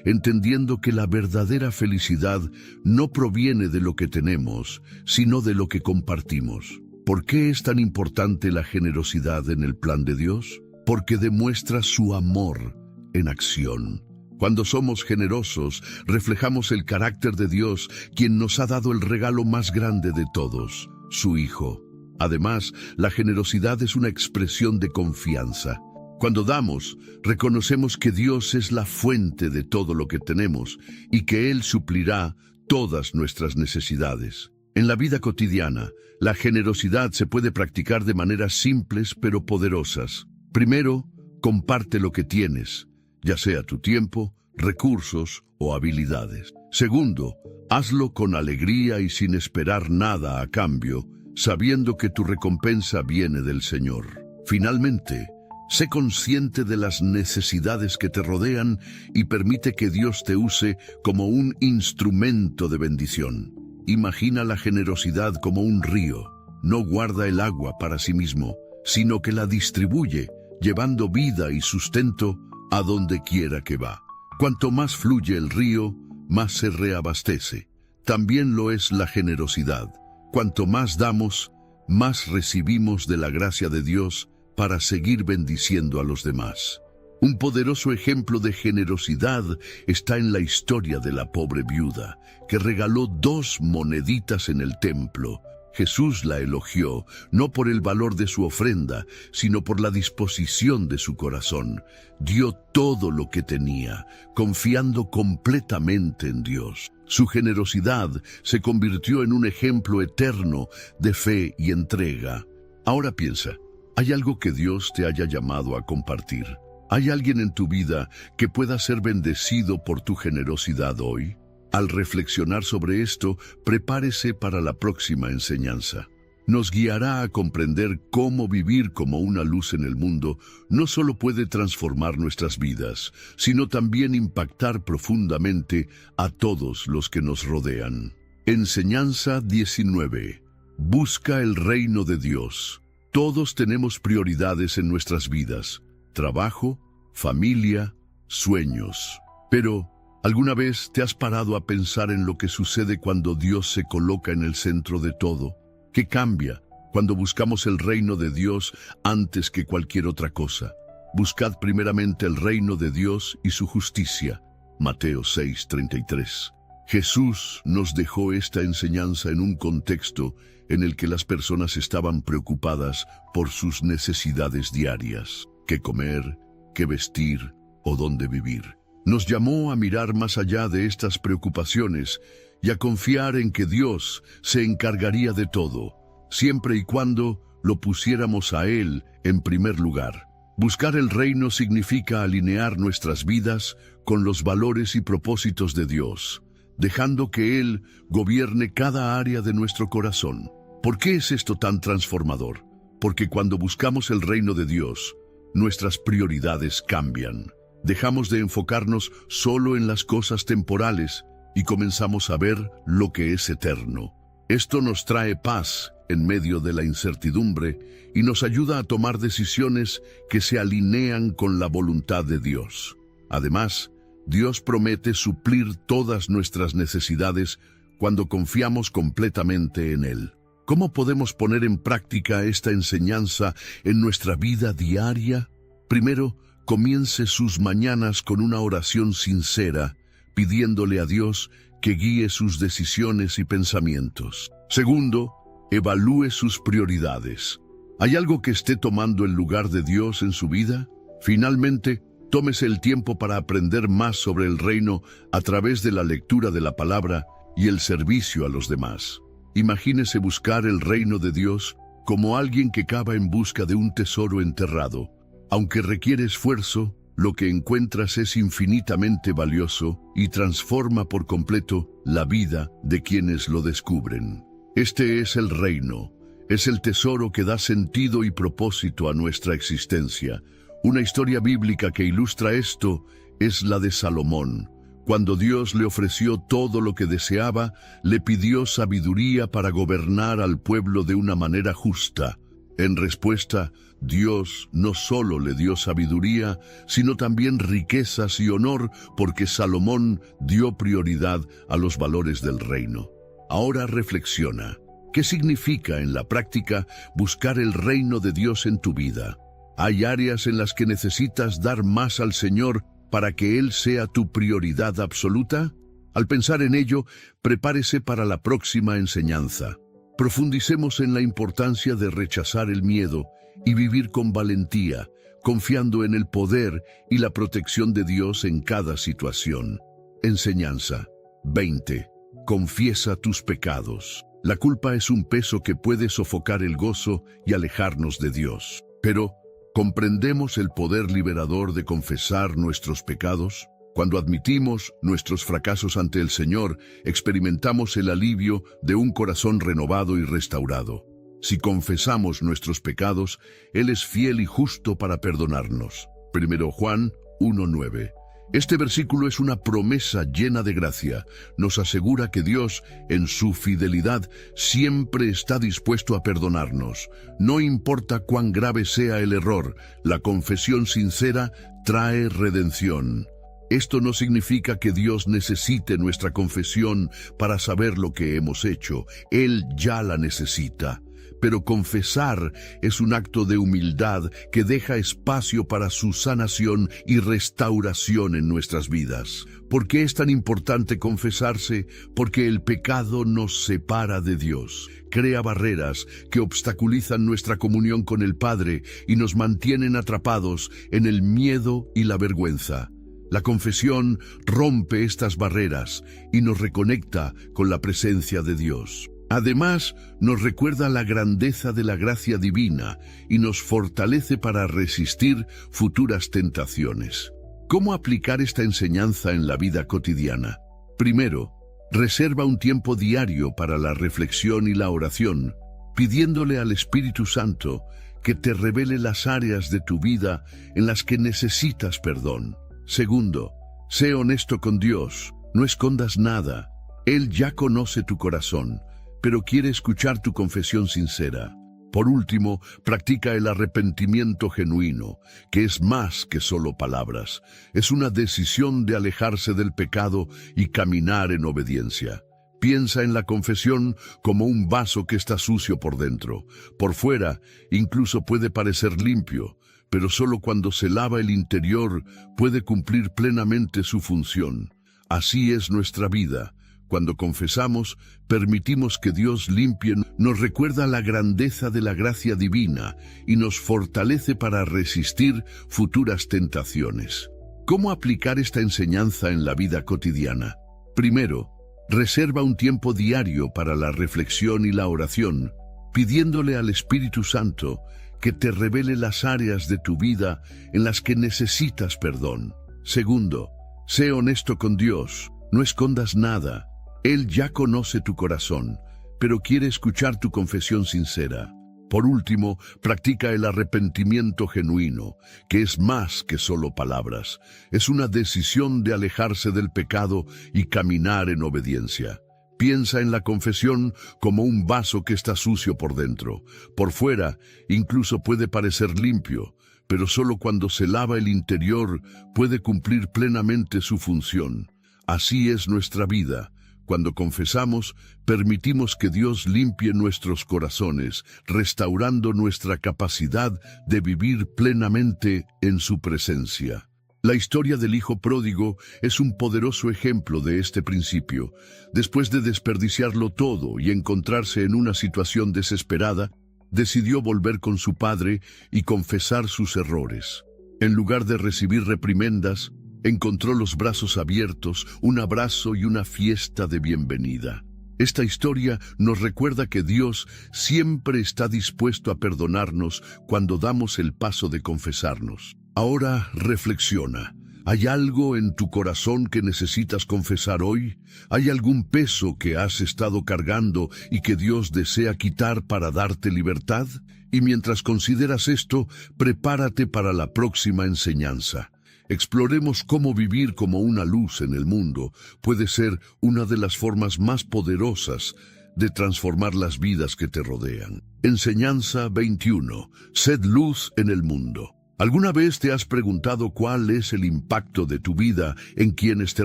entendiendo que la verdadera felicidad no proviene de lo que tenemos, sino de lo que compartimos. ¿Por qué es tan importante la generosidad en el plan de Dios? Porque demuestra su amor en acción. Cuando somos generosos, reflejamos el carácter de Dios, quien nos ha dado el regalo más grande de todos, su Hijo. Además, la generosidad es una expresión de confianza. Cuando damos, reconocemos que Dios es la fuente de todo lo que tenemos y que Él suplirá todas nuestras necesidades. En la vida cotidiana, la generosidad se puede practicar de maneras simples pero poderosas. Primero, comparte lo que tienes, ya sea tu tiempo, recursos o habilidades. Segundo, hazlo con alegría y sin esperar nada a cambio, sabiendo que tu recompensa viene del Señor. Finalmente, sé consciente de las necesidades que te rodean y permite que Dios te use como un instrumento de bendición. Imagina la generosidad como un río. No guarda el agua para sí mismo, sino que la distribuye, llevando vida y sustento a donde quiera que va. Cuanto más fluye el río, más se reabastece. También lo es la generosidad. Cuanto más damos, más recibimos de la gracia de Dios para seguir bendiciendo a los demás. Un poderoso ejemplo de generosidad está en la historia de la pobre viuda, que regaló 2 moneditas en el templo. Jesús la elogió, no por el valor de su ofrenda, sino por la disposición de su corazón. Dio todo lo que tenía, confiando completamente en Dios. Su generosidad se convirtió en un ejemplo eterno de fe y entrega. Ahora piensa, ¿hay algo que Dios te haya llamado a compartir? ¿Hay alguien en tu vida que pueda ser bendecido por tu generosidad hoy? Al reflexionar sobre esto, prepárese para la próxima enseñanza. Nos guiará a comprender cómo vivir como una luz en el mundo no solo puede transformar nuestras vidas, sino también impactar profundamente a todos los que nos rodean. Enseñanza 19. Busca el reino de Dios. Todos tenemos prioridades en nuestras vidas: trabajo, familia, sueños. Pero, ¿alguna vez te has parado a pensar en lo que sucede cuando Dios se coloca en el centro de todo? ¿Qué cambia cuando buscamos el reino de Dios antes que cualquier otra cosa? Buscad primeramente el reino de Dios y su justicia. Mateo 6:33. Jesús nos dejó esta enseñanza en un contexto en el que las personas estaban preocupadas por sus necesidades diarias: qué comer, qué vestir o dónde vivir. Nos llamó a mirar más allá de estas preocupaciones y a confiar en que Dios se encargaría de todo, siempre y cuando lo pusiéramos a Él en primer lugar. Buscar el reino significa alinear nuestras vidas con los valores y propósitos de Dios, dejando que Él gobierne cada área de nuestro corazón. ¿Por qué es esto tan transformador? Porque cuando buscamos el reino de Dios, nuestras prioridades cambian. Dejamos de enfocarnos solo en las cosas temporales y comenzamos a ver lo que es eterno. Esto nos trae paz en medio de la incertidumbre y nos ayuda a tomar decisiones que se alinean con la voluntad de Dios. Además, Dios promete suplir todas nuestras necesidades cuando confiamos completamente en Él. ¿Cómo podemos poner en práctica esta enseñanza en nuestra vida diaria? Primero, comience sus mañanas con una oración sincera, pidiéndole a Dios que guíe sus decisiones y pensamientos. Segundo, evalúe sus prioridades. ¿Hay algo que esté tomando el lugar de Dios en su vida? Finalmente, tómese el tiempo para aprender más sobre el reino a través de la lectura de la palabra y el servicio a los demás. Imagínese buscar el reino de Dios como alguien que cava en busca de un tesoro enterrado. Aunque requiere esfuerzo, lo que encuentras es infinitamente valioso y transforma por completo la vida de quienes lo descubren. Este es el reino, es el tesoro que da sentido y propósito a nuestra existencia. Una historia bíblica que ilustra esto es la de Salomón. Cuando Dios le ofreció todo lo que deseaba, le pidió sabiduría para gobernar al pueblo de una manera justa. En respuesta, Dios no solo le dio sabiduría, sino también riquezas y honor, porque Salomón dio prioridad a los valores del reino. Ahora reflexiona, ¿qué significa en la práctica buscar el reino de Dios en tu vida? ¿Hay áreas en las que necesitas dar más al Señor para que Él sea tu prioridad absoluta? Al pensar en ello, prepárese para la próxima enseñanza. Profundicemos en la importancia de rechazar el miedo y vivir con valentía, confiando en el poder y la protección de Dios en cada situación. Enseñanza 20. Confiesa tus pecados. La culpa es un peso que puede sofocar el gozo y alejarnos de Dios. Pero, ¿comprendemos el poder liberador de confesar nuestros pecados? Cuando admitimos nuestros fracasos ante el Señor, experimentamos el alivio de un corazón renovado y restaurado. Si confesamos nuestros pecados, Él es fiel y justo para perdonarnos. 1 Juan 1:9. Este versículo es una promesa llena de gracia. Nos asegura que Dios, en su fidelidad, siempre está dispuesto a perdonarnos. No importa cuán grave sea el error, la confesión sincera trae redención. Esto no significa que Dios necesite nuestra confesión para saber lo que hemos hecho. Él ya la necesita. Pero confesar es un acto de humildad que deja espacio para su sanación y restauración en nuestras vidas. ¿Por qué es tan importante confesarse? Porque el pecado nos separa de Dios, crea barreras que obstaculizan nuestra comunión con el Padre y nos mantienen atrapados en el miedo y la vergüenza. La confesión rompe estas barreras y nos reconecta con la presencia de Dios. Además, nos recuerda la grandeza de la gracia divina y nos fortalece para resistir futuras tentaciones. ¿Cómo aplicar esta enseñanza en la vida cotidiana? Primero, reserva un tiempo diario para la reflexión y la oración, pidiéndole al Espíritu Santo que te revele las áreas de tu vida en las que necesitas perdón. Segundo, sé honesto con Dios, no escondas nada. Él ya conoce tu corazón, pero quiere escuchar tu confesión sincera. Por último, practica el arrepentimiento genuino, que es más que solo palabras. Es una decisión de alejarse del pecado y caminar en obediencia. Piensa en la confesión como un vaso que está sucio por dentro. Por fuera, incluso puede parecer limpio, pero solo cuando se lava el interior puede cumplir plenamente su función. Así es nuestra vida. Cuando confesamos, permitimos que Dios limpie, nos recuerda la grandeza de la gracia divina y nos fortalece para resistir futuras tentaciones. ¿Cómo aplicar esta enseñanza en la vida cotidiana? Primero, reserva un tiempo diario para la reflexión y la oración, pidiéndole al Espíritu Santo que te revele las áreas de tu vida en las que necesitas perdón. Segundo, sé honesto con Dios, no escondas nada. Él ya conoce tu corazón, pero quiere escuchar tu confesión sincera. Por último, practica el arrepentimiento genuino, que es más que solo palabras. Es una decisión de alejarse del pecado y caminar en obediencia. Piensa en la confesión como un vaso que está sucio por dentro. Por fuera, incluso puede parecer limpio, pero solo cuando se lava el interior puede cumplir plenamente su función. Así es nuestra vida. Cuando confesamos, permitimos que Dios limpie nuestros corazones, restaurando nuestra capacidad de vivir plenamente en su presencia. La historia del hijo pródigo es un poderoso ejemplo de este principio. Después de desperdiciarlo todo y encontrarse en una situación desesperada, decidió volver con su padre y confesar sus errores. En lugar de recibir reprimendas, encontró los brazos abiertos, un abrazo y una fiesta de bienvenida. Esta historia nos recuerda que Dios siempre está dispuesto a perdonarnos cuando damos el paso de confesarnos. Ahora reflexiona. ¿Hay algo en tu corazón que necesitas confesar hoy? ¿Hay algún peso que has estado cargando y que Dios desea quitar para darte libertad? Y mientras consideras esto, prepárate para la próxima enseñanza. Exploremos cómo vivir como una luz en el mundo puede ser una de las formas más poderosas de transformar las vidas que te rodean. Enseñanza 21. Sed luz en el mundo. ¿Alguna vez te has preguntado cuál es el impacto de tu vida en quienes te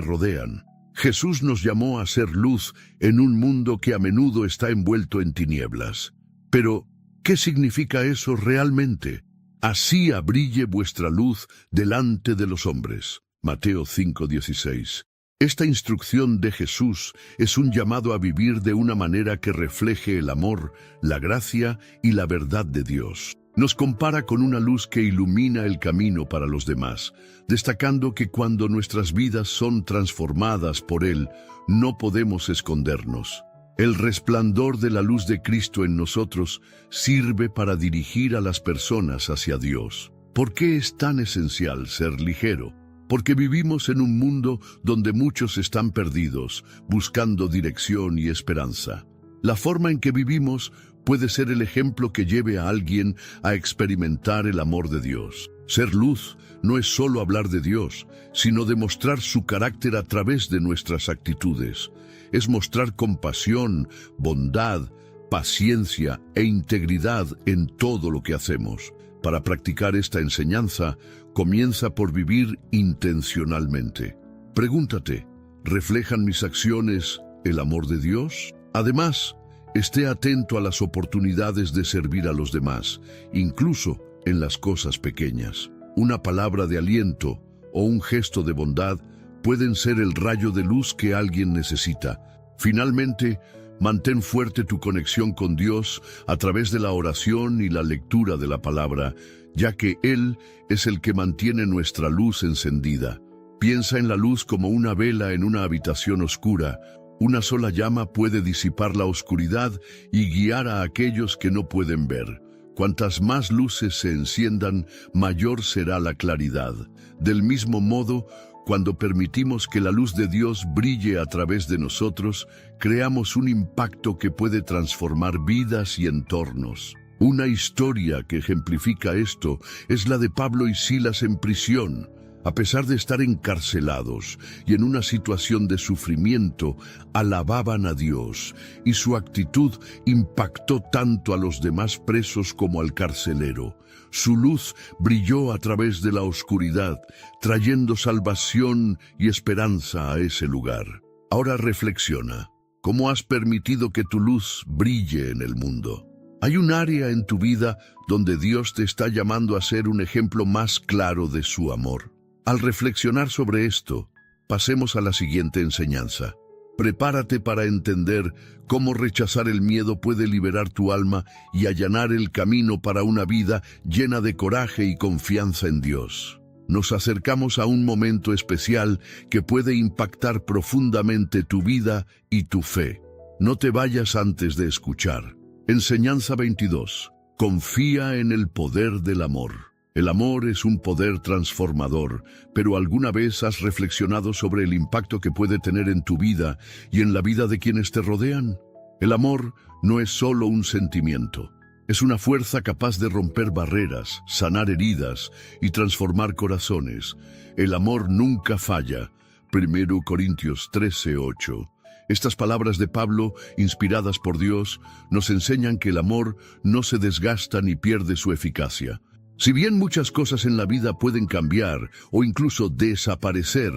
rodean? Jesús nos llamó a ser luz en un mundo que a menudo está envuelto en tinieblas. Pero, ¿qué significa eso realmente? Así brille vuestra luz delante de los hombres. Mateo 5:16. Esta instrucción de Jesús es un llamado a vivir de una manera que refleje el amor, la gracia y la verdad de Dios. Nos compara con una luz que ilumina el camino para los demás, destacando que cuando nuestras vidas son transformadas por Él, no podemos escondernos. El resplandor de la luz de Cristo en nosotros sirve para dirigir a las personas hacia Dios. ¿Por qué es tan esencial ser ligero? Porque vivimos en un mundo donde muchos están perdidos, buscando dirección y esperanza. La forma en que vivimos puede ser el ejemplo que lleve a alguien a experimentar el amor de Dios. Ser luz no es solo hablar de Dios, sino demostrar su carácter a través de nuestras actitudes. Es mostrar compasión, bondad, paciencia e integridad en todo lo que hacemos. Para practicar esta enseñanza, comienza por vivir intencionalmente. Pregúntate, ¿reflejan mis acciones el amor de Dios? Además, esté atento a las oportunidades de servir a los demás, incluso en las cosas pequeñas. Una palabra de aliento o un gesto de bondad pueden ser el rayo de luz que alguien necesita. Finalmente, mantén fuerte tu conexión con Dios a través de la oración y la lectura de la palabra, ya que Él es el que mantiene nuestra luz encendida. Piensa en la luz como una vela en una habitación oscura. Una sola llama puede disipar la oscuridad y guiar a aquellos que no pueden ver. Cuantas más luces se enciendan, mayor será la claridad. Del mismo modo, cuando permitimos que la luz de Dios brille a través de nosotros, creamos un impacto que puede transformar vidas y entornos. Una historia que ejemplifica esto es la de Pablo y Silas en prisión. A pesar de estar encarcelados y en una situación de sufrimiento, alababan a Dios, y su actitud impactó tanto a los demás presos como al carcelero. Su luz brilló a través de la oscuridad, trayendo salvación y esperanza a ese lugar. Ahora reflexiona, ¿cómo has permitido que tu luz brille en el mundo? ¿Hay un área en tu vida donde Dios te está llamando a ser un ejemplo más claro de su amor? Al reflexionar sobre esto, pasemos a la siguiente enseñanza. Prepárate para entender cómo rechazar el miedo puede liberar tu alma y allanar el camino para una vida llena de coraje y confianza en Dios. Nos acercamos a un momento especial que puede impactar profundamente tu vida y tu fe. No te vayas antes de escuchar. Enseñanza 22. Confía en el poder del amor. El amor es un poder transformador, pero ¿alguna vez has reflexionado sobre el impacto que puede tener en tu vida y en la vida de quienes te rodean? El amor no es solo un sentimiento, es una fuerza capaz de romper barreras, sanar heridas y transformar corazones. El amor nunca falla. 1 Corintios 13:8. Estas palabras de Pablo, inspiradas por Dios, nos enseñan que el amor no se desgasta ni pierde su eficacia. Si bien muchas cosas en la vida pueden cambiar o incluso desaparecer,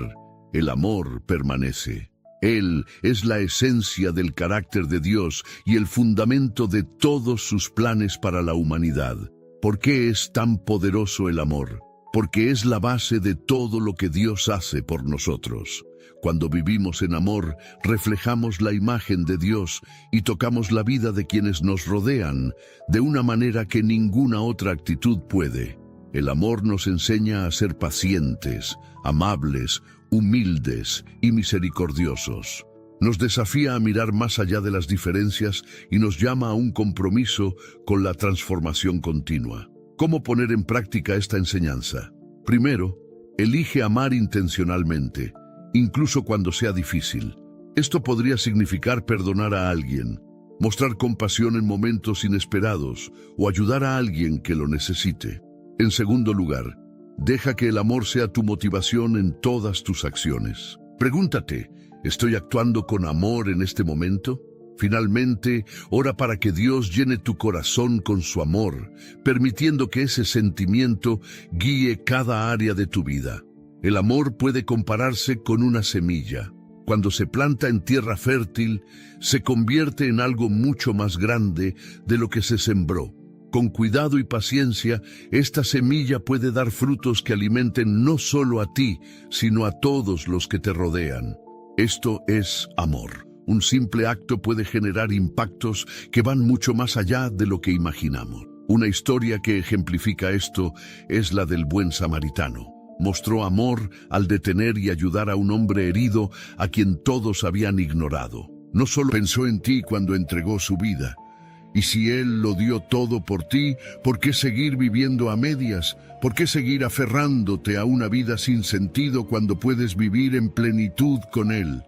el amor permanece. Él es la esencia del carácter de Dios y el fundamento de todos sus planes para la humanidad. ¿Por qué es tan poderoso el amor? Porque es la base de todo lo que Dios hace por nosotros. Cuando vivimos en amor, reflejamos la imagen de Dios y tocamos la vida de quienes nos rodean de una manera que ninguna otra actitud puede. El amor nos enseña a ser pacientes, amables, humildes y misericordiosos. Nos desafía a mirar más allá de las diferencias y nos llama a un compromiso con la transformación continua. ¿Cómo poner en práctica esta enseñanza? Primero, elige amar intencionalmente, incluso cuando sea difícil. Esto podría significar perdonar a alguien, mostrar compasión en momentos inesperados o ayudar a alguien que lo necesite. En segundo lugar, deja que el amor sea tu motivación en todas tus acciones. Pregúntate, ¿estoy actuando con amor en este momento? Finalmente, ora para que Dios llene tu corazón con su amor, permitiendo que ese sentimiento guíe cada área de tu vida. El amor puede compararse con una semilla. Cuando se planta en tierra fértil, se convierte en algo mucho más grande de lo que se sembró. Con cuidado y paciencia, esta semilla puede dar frutos que alimenten no solo a ti, sino a todos los que te rodean. Esto es amor. Un simple acto puede generar impactos que van mucho más allá de lo que imaginamos. Una historia que ejemplifica esto es la del buen samaritano. Mostró amor al detener y ayudar a un hombre herido a quien todos habían ignorado. No solo pensó en ti cuando entregó su vida. Y si Él lo dio todo por ti, ¿por qué seguir viviendo a medias? ¿Por qué seguir aferrándote a una vida sin sentido cuando puedes vivir en plenitud con Él?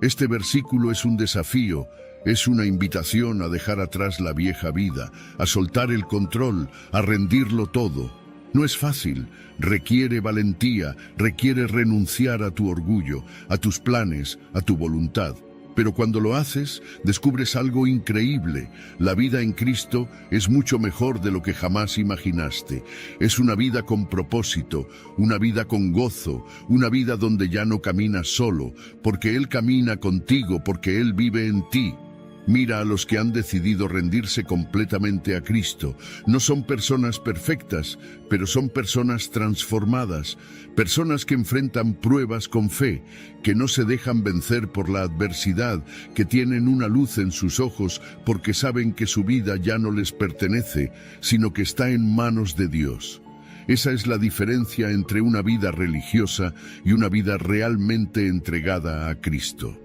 Este versículo es un desafío. Es una invitación a dejar atrás la vieja vida, a soltar el control, a rendirlo todo. No es fácil, requiere valentía, requiere renunciar a tu orgullo, a tus planes, a tu voluntad. Pero cuando lo haces, descubres algo increíble. La vida en Cristo es mucho mejor de lo que jamás imaginaste. Es una vida con propósito, una vida con gozo, una vida donde ya no caminas solo, porque Él camina contigo, porque Él vive en ti. Mira a los que han decidido rendirse completamente a Cristo. No son personas perfectas, pero son personas transformadas, personas que enfrentan pruebas con fe, que no se dejan vencer por la adversidad, que tienen una luz en sus ojos porque saben que su vida ya no les pertenece, sino que está en manos de Dios. Esa es la diferencia entre una vida religiosa y una vida realmente entregada a Cristo.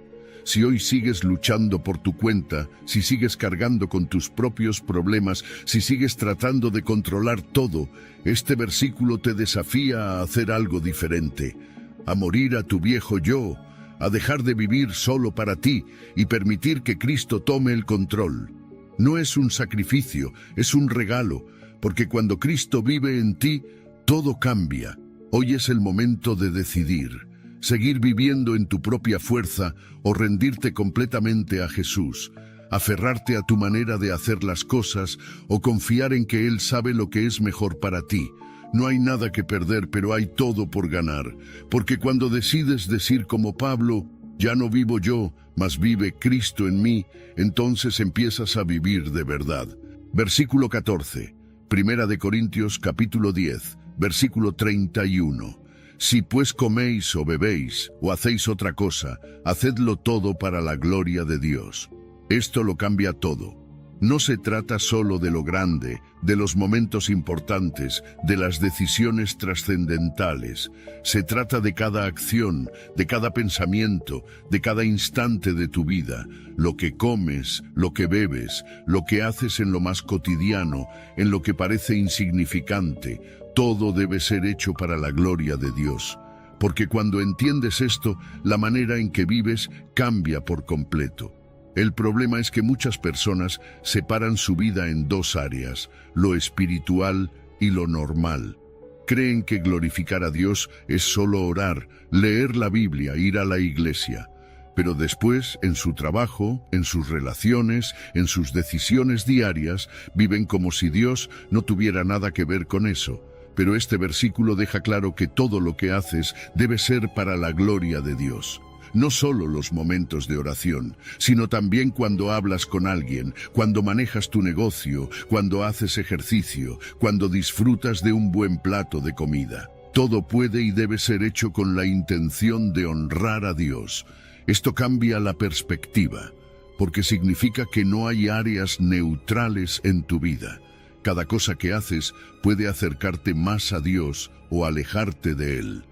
Si hoy sigues luchando por tu cuenta, si sigues cargando con tus propios problemas, si sigues tratando de controlar todo, este versículo te desafía a hacer algo diferente, a morir a tu viejo yo, a dejar de vivir solo para ti y permitir que Cristo tome el control. No es un sacrificio, es un regalo, porque cuando Cristo vive en ti, todo cambia. Hoy es el momento de decidir. Seguir viviendo en tu propia fuerza o rendirte completamente a Jesús, aferrarte a tu manera de hacer las cosas o confiar en que Él sabe lo que es mejor para ti. No hay nada que perder, pero hay todo por ganar, porque cuando decides decir como Pablo, ya no vivo yo, mas vive Cristo en mí, entonces empiezas a vivir de verdad. Versículo 14, Primera de Corintios capítulo 10, versículo 31. Si pues coméis o bebéis o hacéis otra cosa, hacedlo todo para la gloria de Dios. Esto lo cambia todo. No se trata solo de lo grande, de los momentos importantes, de las decisiones trascendentales. Se trata de cada acción, de cada pensamiento, de cada instante de tu vida. Lo que comes, lo que bebes, lo que haces en lo más cotidiano, en lo que parece insignificante. Todo debe ser hecho para la gloria de Dios, porque cuando entiendes esto, la manera en que vives cambia por completo. El problema es que muchas personas separan su vida en dos áreas, lo espiritual y lo normal. Creen que glorificar a Dios es solo orar, leer la Biblia, ir a la iglesia. Pero después, en su trabajo, en sus relaciones, en sus decisiones diarias, viven como si Dios no tuviera nada que ver con eso. Pero este versículo deja claro que todo lo que haces debe ser para la gloria de Dios. No solo los momentos de oración, sino también cuando hablas con alguien, cuando manejas tu negocio, cuando haces ejercicio, cuando disfrutas de un buen plato de comida. Todo puede y debe ser hecho con la intención de honrar a Dios. Esto cambia la perspectiva, porque significa que no hay áreas neutrales en tu vida. Cada cosa que haces puede acercarte más a Dios o alejarte de Él.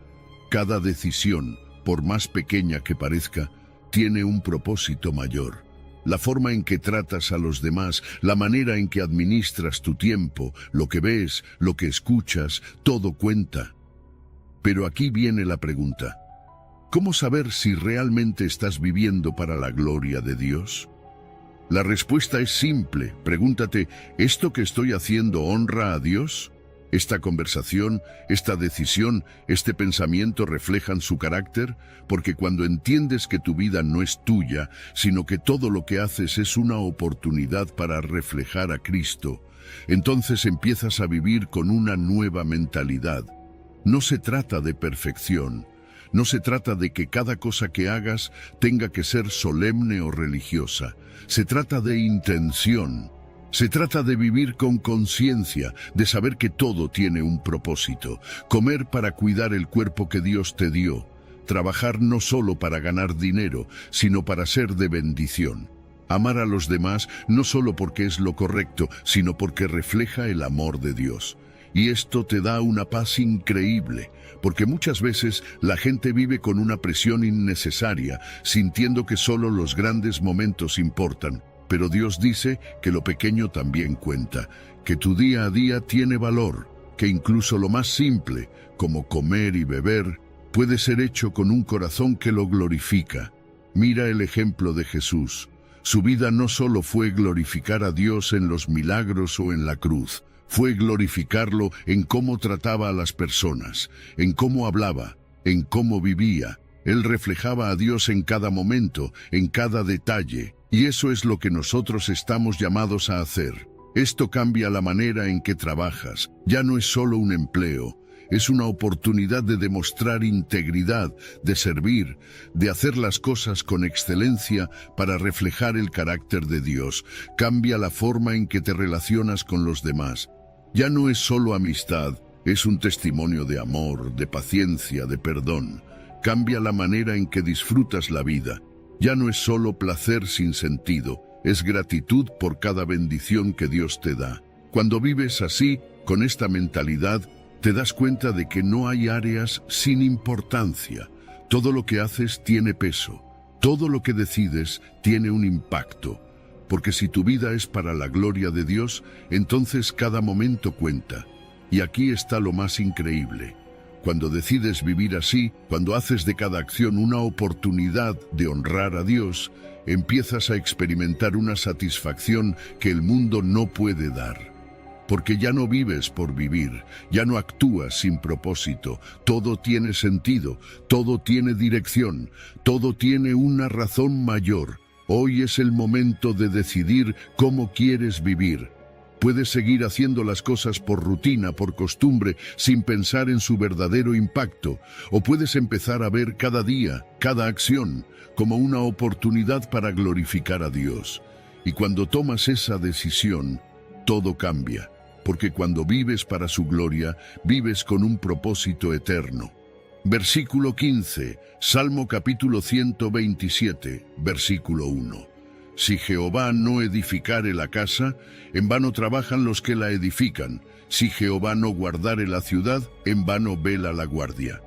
Cada decisión, por más pequeña que parezca, tiene un propósito mayor. La forma en que tratas a los demás, la manera en que administras tu tiempo, lo que ves, lo que escuchas, todo cuenta. Pero aquí viene la pregunta: ¿cómo saber si realmente estás viviendo para la gloria de Dios? La respuesta es simple. Pregúntate, ¿esto que estoy haciendo honra a Dios? ¿Esta conversación, esta decisión, este pensamiento reflejan su carácter? Porque cuando entiendes que tu vida no es tuya, sino que todo lo que haces es una oportunidad para reflejar a Cristo, entonces empiezas a vivir con una nueva mentalidad. No se trata de perfección. No se trata de que cada cosa que hagas tenga que ser solemne o religiosa. Se trata de intención. Se trata de vivir con conciencia, de saber que todo tiene un propósito. Comer para cuidar el cuerpo que Dios te dio. Trabajar no solo para ganar dinero, sino para ser de bendición. Amar a los demás no solo porque es lo correcto, sino porque refleja el amor de Dios. Y esto te da una paz increíble, porque muchas veces la gente vive con una presión innecesaria, sintiendo que solo los grandes momentos importan. Pero Dios dice que lo pequeño también cuenta, que tu día a día tiene valor, que incluso lo más simple, como comer y beber, puede ser hecho con un corazón que lo glorifica. Mira el ejemplo de Jesús. Su vida no solo fue glorificar a Dios en los milagros o en la cruz, fue glorificarlo en cómo trataba a las personas, en cómo hablaba, en cómo vivía. Él reflejaba a Dios en cada momento, en cada detalle, y eso es lo que nosotros estamos llamados a hacer. Esto cambia la manera en que trabajas. Ya no es solo un empleo, es una oportunidad de demostrar integridad, de servir, de hacer las cosas con excelencia para reflejar el carácter de Dios. Cambia la forma en que te relacionas con los demás. Ya no es solo amistad, es un testimonio de amor, de paciencia, de perdón. Cambia la manera en que disfrutas la vida. Ya no es solo placer sin sentido, es gratitud por cada bendición que Dios te da. Cuando vives así, con esta mentalidad, te das cuenta de que no hay áreas sin importancia. Todo lo que haces tiene peso. Todo lo que decides tiene un impacto. Porque si tu vida es para la gloria de Dios, entonces cada momento cuenta. Y aquí está lo más increíble. Cuando decides vivir así, cuando haces de cada acción una oportunidad de honrar a Dios, empiezas a experimentar una satisfacción que el mundo no puede dar. Porque ya no vives por vivir, ya no actúas sin propósito, todo tiene sentido, todo tiene dirección, todo tiene una razón mayor. Hoy es el momento de decidir cómo quieres vivir. Puedes seguir haciendo las cosas por rutina, por costumbre, sin pensar en su verdadero impacto, o puedes empezar a ver cada día, cada acción, como una oportunidad para glorificar a Dios. Y cuando tomas esa decisión, todo cambia, porque cuando vives para su gloria, vives con un propósito eterno. Versículo 15, Salmo capítulo 127, versículo 1. Si Jehová no edificare la casa, en vano trabajan los que la edifican. Si Jehová no guardare la ciudad, en vano vela la guardia.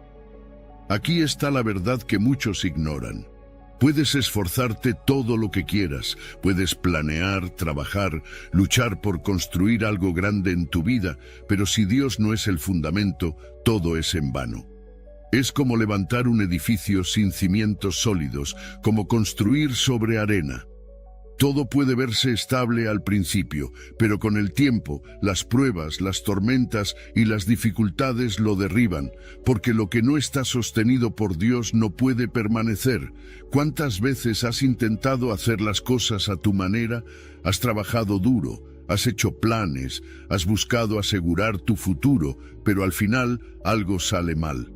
Aquí está la verdad que muchos ignoran. Puedes esforzarte todo lo que quieras, puedes planear, trabajar, luchar por construir algo grande en tu vida, pero si Dios no es el fundamento, todo es en vano. Es como levantar un edificio sin cimientos sólidos, como construir sobre arena. Todo puede verse estable al principio, pero con el tiempo, las pruebas, las tormentas y las dificultades lo derriban, porque lo que no está sostenido por Dios no puede permanecer. ¿Cuántas veces has intentado hacer las cosas a tu manera? Has trabajado duro, has hecho planes, has buscado asegurar tu futuro, pero al final algo sale mal.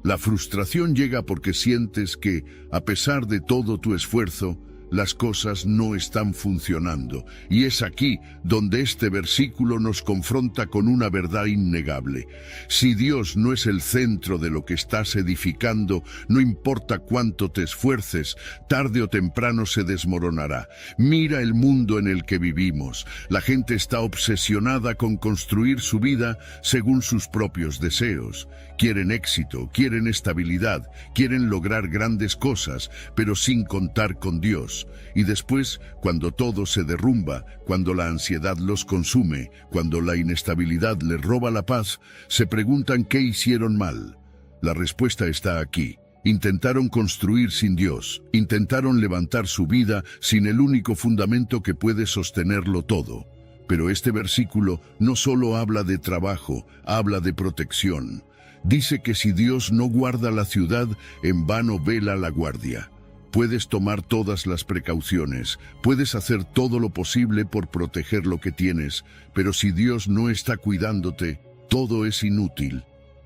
La frustración llega porque sientes que, a pesar de todo tu esfuerzo, las cosas no están funcionando, y es aquí donde este versículo nos confronta con una verdad innegable. Si Dios no es el centro de lo que estás edificando, no importa cuánto te esfuerces, tarde o temprano se desmoronará. Mira el mundo en el que vivimos. La gente está obsesionada con construir su vida según sus propios deseos. Quieren éxito, quieren estabilidad, quieren lograr grandes cosas, pero sin contar con Dios. Y después, cuando todo se derrumba, cuando la ansiedad los consume, cuando la inestabilidad les roba la paz, se preguntan qué hicieron mal. La respuesta está aquí. Intentaron construir sin Dios, intentaron levantar su vida sin el único fundamento que puede sostenerlo todo. Pero este versículo no solo habla de trabajo, habla de protección. Dice que si Dios no guarda la ciudad, en vano vela la guardia. Puedes tomar todas las precauciones, puedes hacer todo lo posible por proteger lo que tienes, pero si Dios no está cuidándote, todo es inútil.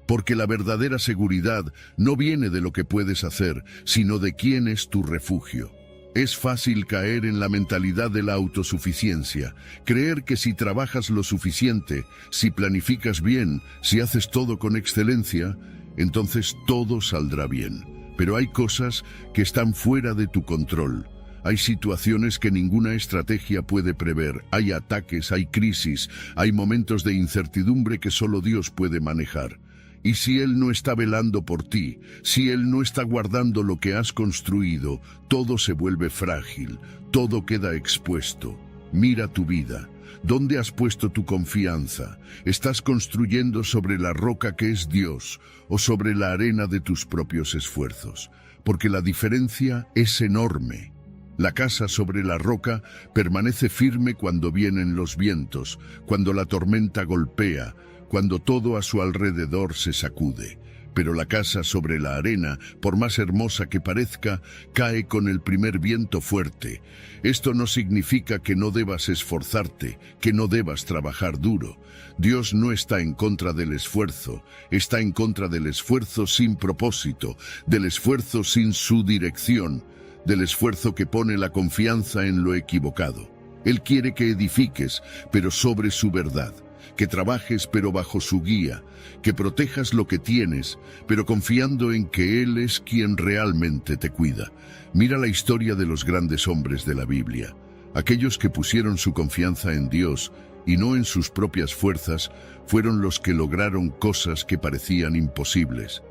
Porque la verdadera seguridad no viene de lo que puedes hacer, sino de quién es tu refugio. Es fácil caer en la mentalidad de la autosuficiencia, creer que si trabajas lo suficiente, si planificas bien, si haces todo con excelencia, entonces todo saldrá bien. Pero hay cosas que están fuera de tu control. Hay situaciones que ninguna estrategia puede prever, hay ataques, hay crisis, hay momentos de incertidumbre que solo Dios puede manejar. Y si Él no está velando por ti, si Él no está guardando lo que has construido, todo se vuelve frágil, todo queda expuesto. Mira tu vida. ¿Dónde has puesto tu confianza? ¿Estás construyendo sobre la roca que es Dios o sobre la arena de tus propios esfuerzos? Porque la diferencia es enorme. La casa sobre la roca permanece firme cuando vienen los vientos, cuando la tormenta golpea, cuando todo a su alrededor se sacude. Pero la casa sobre la arena, por más hermosa que parezca, cae con el primer viento fuerte. Esto no significa que no debas esforzarte, que no debas trabajar duro. Dios no está en contra del esfuerzo, está en contra del esfuerzo sin propósito, del esfuerzo sin su dirección, del esfuerzo que pone la confianza en lo equivocado. Él quiere que edifiques, pero sobre su verdad, que trabajes pero bajo su guía, que protejas lo que tienes, pero confiando en que Él es quien realmente te cuida. Mira la historia de los grandes hombres de la Biblia. Aquellos que pusieron su confianza en Dios y no en sus propias fuerzas, fueron los que lograron cosas que parecían imposibles.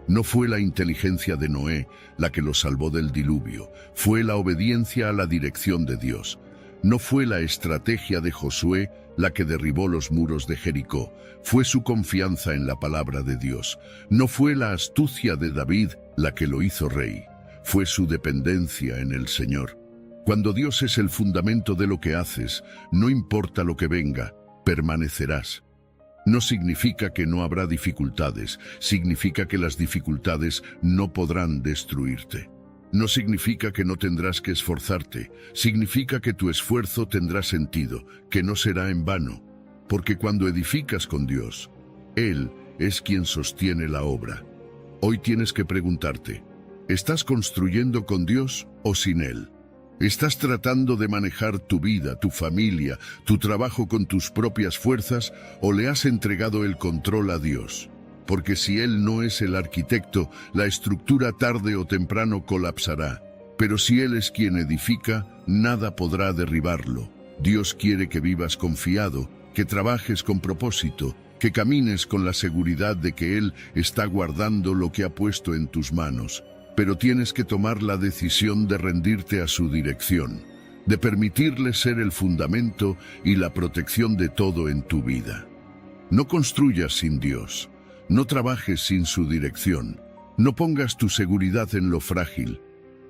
No fue la inteligencia de Noé la que los salvó del diluvio, fue la obediencia a la dirección de Dios. No fue la estrategia de Josué la que derribó los muros de Jericó, fue su confianza en la palabra de Dios. No fue la astucia de David la que lo hizo rey, fue su dependencia en el Señor. Cuando Dios es el fundamento de lo que haces, no importa lo que venga, permanecerás. No significa que no habrá dificultades, significa que las dificultades no podrán destruirte. No significa que no tendrás que esforzarte, significa que tu esfuerzo tendrá sentido, que no será en vano, porque cuando edificas con Dios, Él es quien sostiene la obra. Hoy tienes que preguntarte, ¿estás construyendo con Dios o sin Él? ¿Estás tratando de manejar tu vida, tu familia, tu trabajo con tus propias fuerzas o le has entregado el control a Dios? Porque si Él no es el arquitecto, la estructura tarde o temprano colapsará. Pero si Él es quien edifica, nada podrá derribarlo. Dios quiere que vivas confiado, que trabajes con propósito, que camines con la seguridad de que Él está guardando lo que ha puesto en tus manos. Pero tienes que tomar la decisión de rendirte a su dirección, de permitirle ser el fundamento y la protección de todo en tu vida. No construyas sin Dios, no trabajes sin su dirección, no pongas tu seguridad en lo frágil,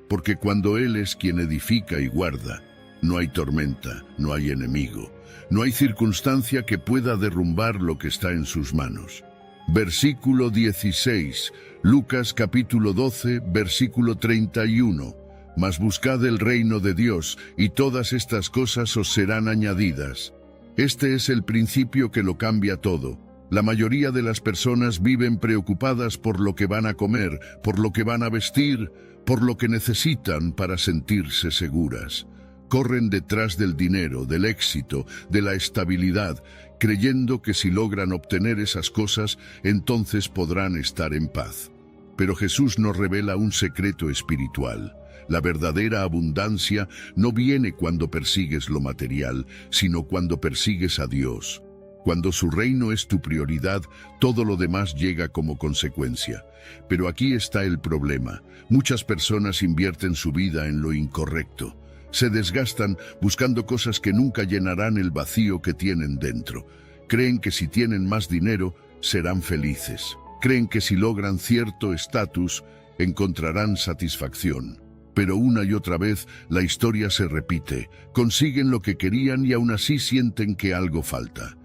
porque cuando Él es quien edifica y guarda, no hay tormenta, no hay enemigo, no hay circunstancia que pueda derrumbar lo que está en sus manos. Versículo 16, Lucas capítulo 12, versículo 31. Mas buscad el reino de Dios, y todas estas cosas os serán añadidas. Este es el principio que lo cambia todo. La mayoría de las personas viven preocupadas por lo que van a comer, por lo que van a vestir, por lo que necesitan para sentirse seguras. Corren detrás del dinero, del éxito, de la estabilidad, creyendo que si logran obtener esas cosas, entonces podrán estar en paz. Pero Jesús nos revela un secreto espiritual. La verdadera abundancia no viene cuando persigues lo material, sino cuando persigues a Dios. Cuando su reino es tu prioridad, todo lo demás llega como consecuencia. Pero aquí está el problema. Muchas personas invierten su vida en lo incorrecto. Se desgastan buscando cosas que nunca llenarán el vacío que tienen dentro. Creen que si tienen más dinero, serán felices. Creen que si logran cierto estatus, encontrarán satisfacción. Pero una y otra vez la historia se repite. Consiguen lo que querían y aún así sienten que algo falta.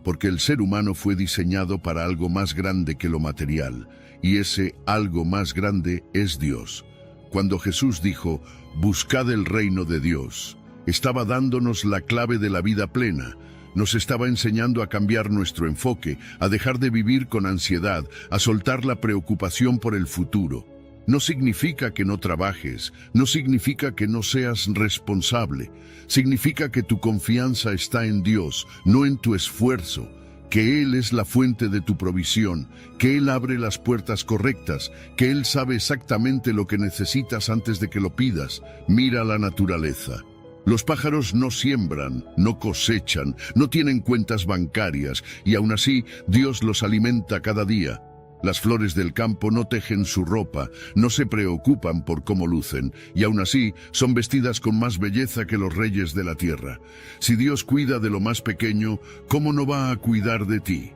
Porque el ser humano fue diseñado para algo más grande que lo material, y ese algo más grande es Dios. Cuando Jesús dijo, buscad el reino de Dios, estaba dándonos la clave de la vida plena. Nos estaba enseñando a cambiar nuestro enfoque, a dejar de vivir con ansiedad, a soltar la preocupación por el futuro. No significa que no trabajes, no significa que no seas responsable. Significa que tu confianza está en Dios, no en tu esfuerzo, que Él es la fuente de tu provisión, que Él abre las puertas correctas, que Él sabe exactamente lo que necesitas antes de que lo pidas. Mira la naturaleza. Los pájaros no siembran, no cosechan, no tienen cuentas bancarias, y aún así Dios los alimenta cada día. Las flores del campo no tejen su ropa, no se preocupan por cómo lucen, y aún así son vestidas con más belleza que los reyes de la tierra. Si Dios cuida de lo más pequeño, ¿cómo no va a cuidar de ti?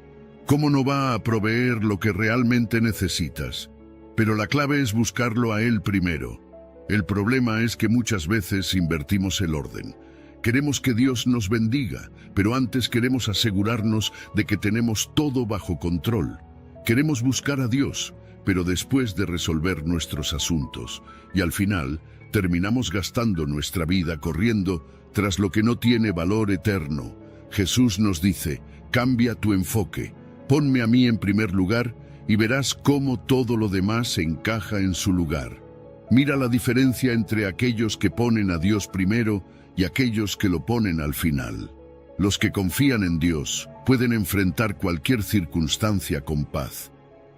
¿Cómo no va a proveer lo que realmente necesitas? Pero la clave es buscarlo a Él primero. El problema es que muchas veces invertimos el orden. Queremos que Dios nos bendiga, pero antes queremos asegurarnos de que tenemos todo bajo control. Queremos buscar a Dios, pero después de resolver nuestros asuntos, y al final terminamos gastando nuestra vida corriendo tras lo que no tiene valor eterno. Jesús nos dice, cambia tu enfoque, ponme a mí en primer lugar y verás cómo todo lo demás encaja en su lugar. Mira la diferencia entre aquellos que ponen a Dios primero y aquellos que lo ponen al final. Los que confían en Dios pueden enfrentar cualquier circunstancia con paz.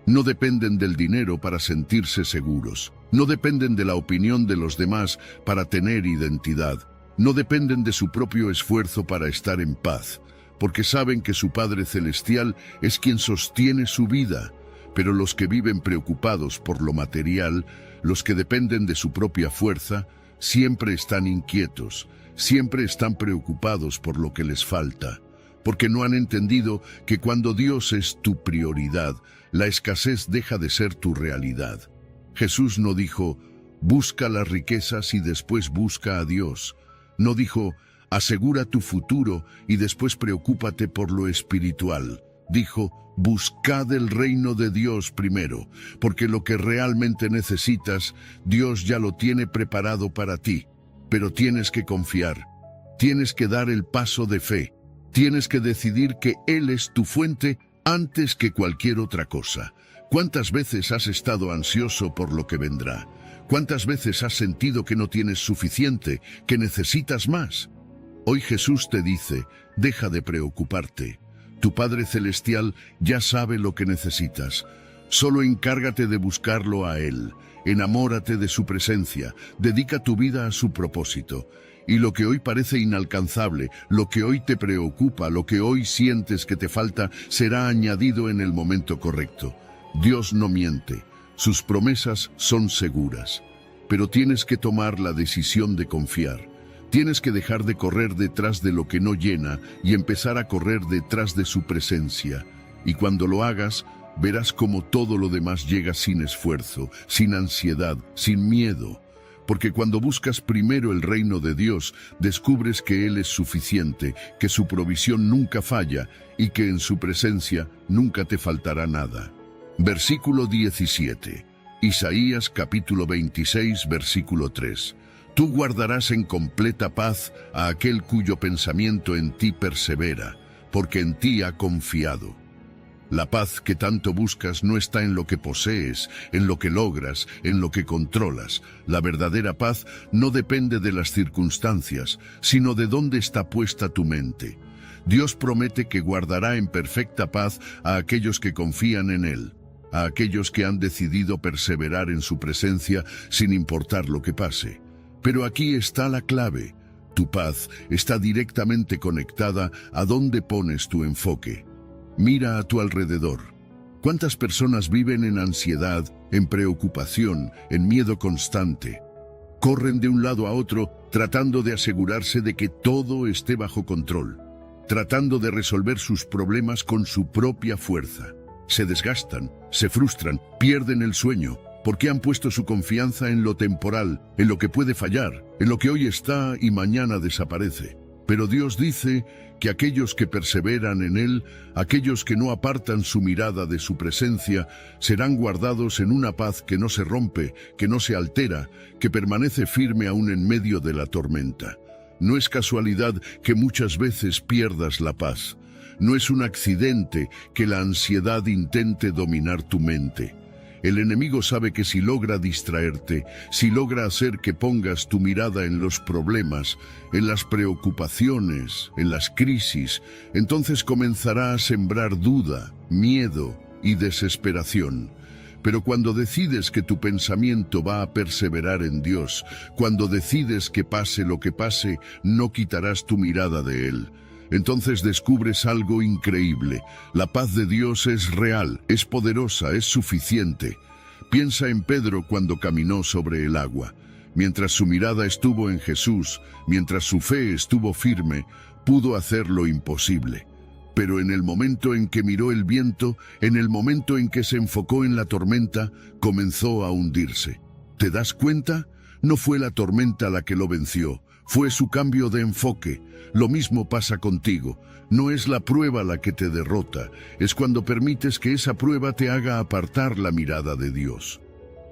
No dependen del dinero para sentirse seguros. No dependen de la opinión de los demás para tener identidad. No dependen de su propio esfuerzo para estar en paz, porque saben que su Padre Celestial es quien sostiene su vida. Pero los que viven preocupados por lo material, los que dependen de su propia fuerza, siempre están inquietos, siempre están preocupados por lo que les falta, porque no han entendido que cuando Dios es tu prioridad, la escasez deja de ser tu realidad. Jesús no dijo, busca las riquezas y después busca a Dios. No dijo, asegura tu futuro y después preocúpate por lo espiritual. Dijo, buscad el reino de Dios primero, porque lo que realmente necesitas, Dios ya lo tiene preparado para ti. Pero tienes que confiar, tienes que dar el paso de fe, tienes que decidir que Él es tu fuente antes que cualquier otra cosa. ¿Cuántas veces has estado ansioso por lo que vendrá? ¿Cuántas veces has sentido que no tienes suficiente, que necesitas más? Hoy Jesús te dice, deja de preocuparte. Tu Padre Celestial ya sabe lo que necesitas. Solo encárgate de buscarlo a Él. Enamórate de su presencia. Dedica tu vida a su propósito. Y lo que hoy parece inalcanzable, lo que hoy te preocupa, lo que hoy sientes que te falta, será añadido en el momento correcto. Dios no miente. Sus promesas son seguras. Pero tienes que tomar la decisión de confiar. Tienes que dejar de correr detrás de lo que no llena y empezar a correr detrás de su presencia. Y cuando lo hagas, verás cómo todo lo demás llega sin esfuerzo, sin ansiedad, sin miedo. Porque cuando buscas primero el reino de Dios, descubres que Él es suficiente, que su provisión nunca falla y que en su presencia nunca te faltará nada. Versículo 17. Isaías capítulo 26, versículo 3. Tú guardarás en completa paz a aquel cuyo pensamiento en ti persevera, porque en ti ha confiado. La paz que tanto buscas no está en lo que posees, en lo que logras, en lo que controlas. La verdadera paz no depende de las circunstancias, sino de dónde está puesta tu mente. Dios promete que guardará en perfecta paz a aquellos que confían en Él, a aquellos que han decidido perseverar en su presencia sin importar lo que pase. Pero aquí está la clave. Tu paz está directamente conectada a dónde pones tu enfoque. Mira a tu alrededor. ¿Cuántas personas viven en ansiedad, en preocupación, en miedo constante? Corren de un lado a otro tratando de asegurarse de que todo esté bajo control, tratando de resolver sus problemas con su propia fuerza. Se desgastan, se frustran, pierden el sueño, porque han puesto su confianza en lo temporal, en lo que puede fallar, en lo que hoy está y mañana desaparece. Pero Dios dice que aquellos que perseveran en Él, aquellos que no apartan su mirada de su presencia, serán guardados en una paz que no se rompe, que no se altera, que permanece firme aún en medio de la tormenta. No es casualidad que muchas veces pierdas la paz. No es un accidente que la ansiedad intente dominar tu mente. El enemigo sabe que si logra distraerte, si logra hacer que pongas tu mirada en los problemas, en las preocupaciones, en las crisis, entonces comenzará a sembrar duda, miedo y desesperación. Pero cuando decides que tu pensamiento va a perseverar en Dios, cuando decides que pase lo que pase, no quitarás tu mirada de Él. Entonces descubres algo increíble. La paz de Dios es real, es poderosa, es suficiente. Piensa en Pedro cuando caminó sobre el agua. Mientras su mirada estuvo en Jesús, mientras su fe estuvo firme, pudo hacer lo imposible. Pero en el momento en que miró el viento, en el momento en que se enfocó en la tormenta, comenzó a hundirse. ¿Te das cuenta? No fue la tormenta la que lo venció, fue su cambio de enfoque. Lo mismo pasa contigo. No es la prueba la que te derrota, es cuando permites que esa prueba te haga apartar la mirada de Dios.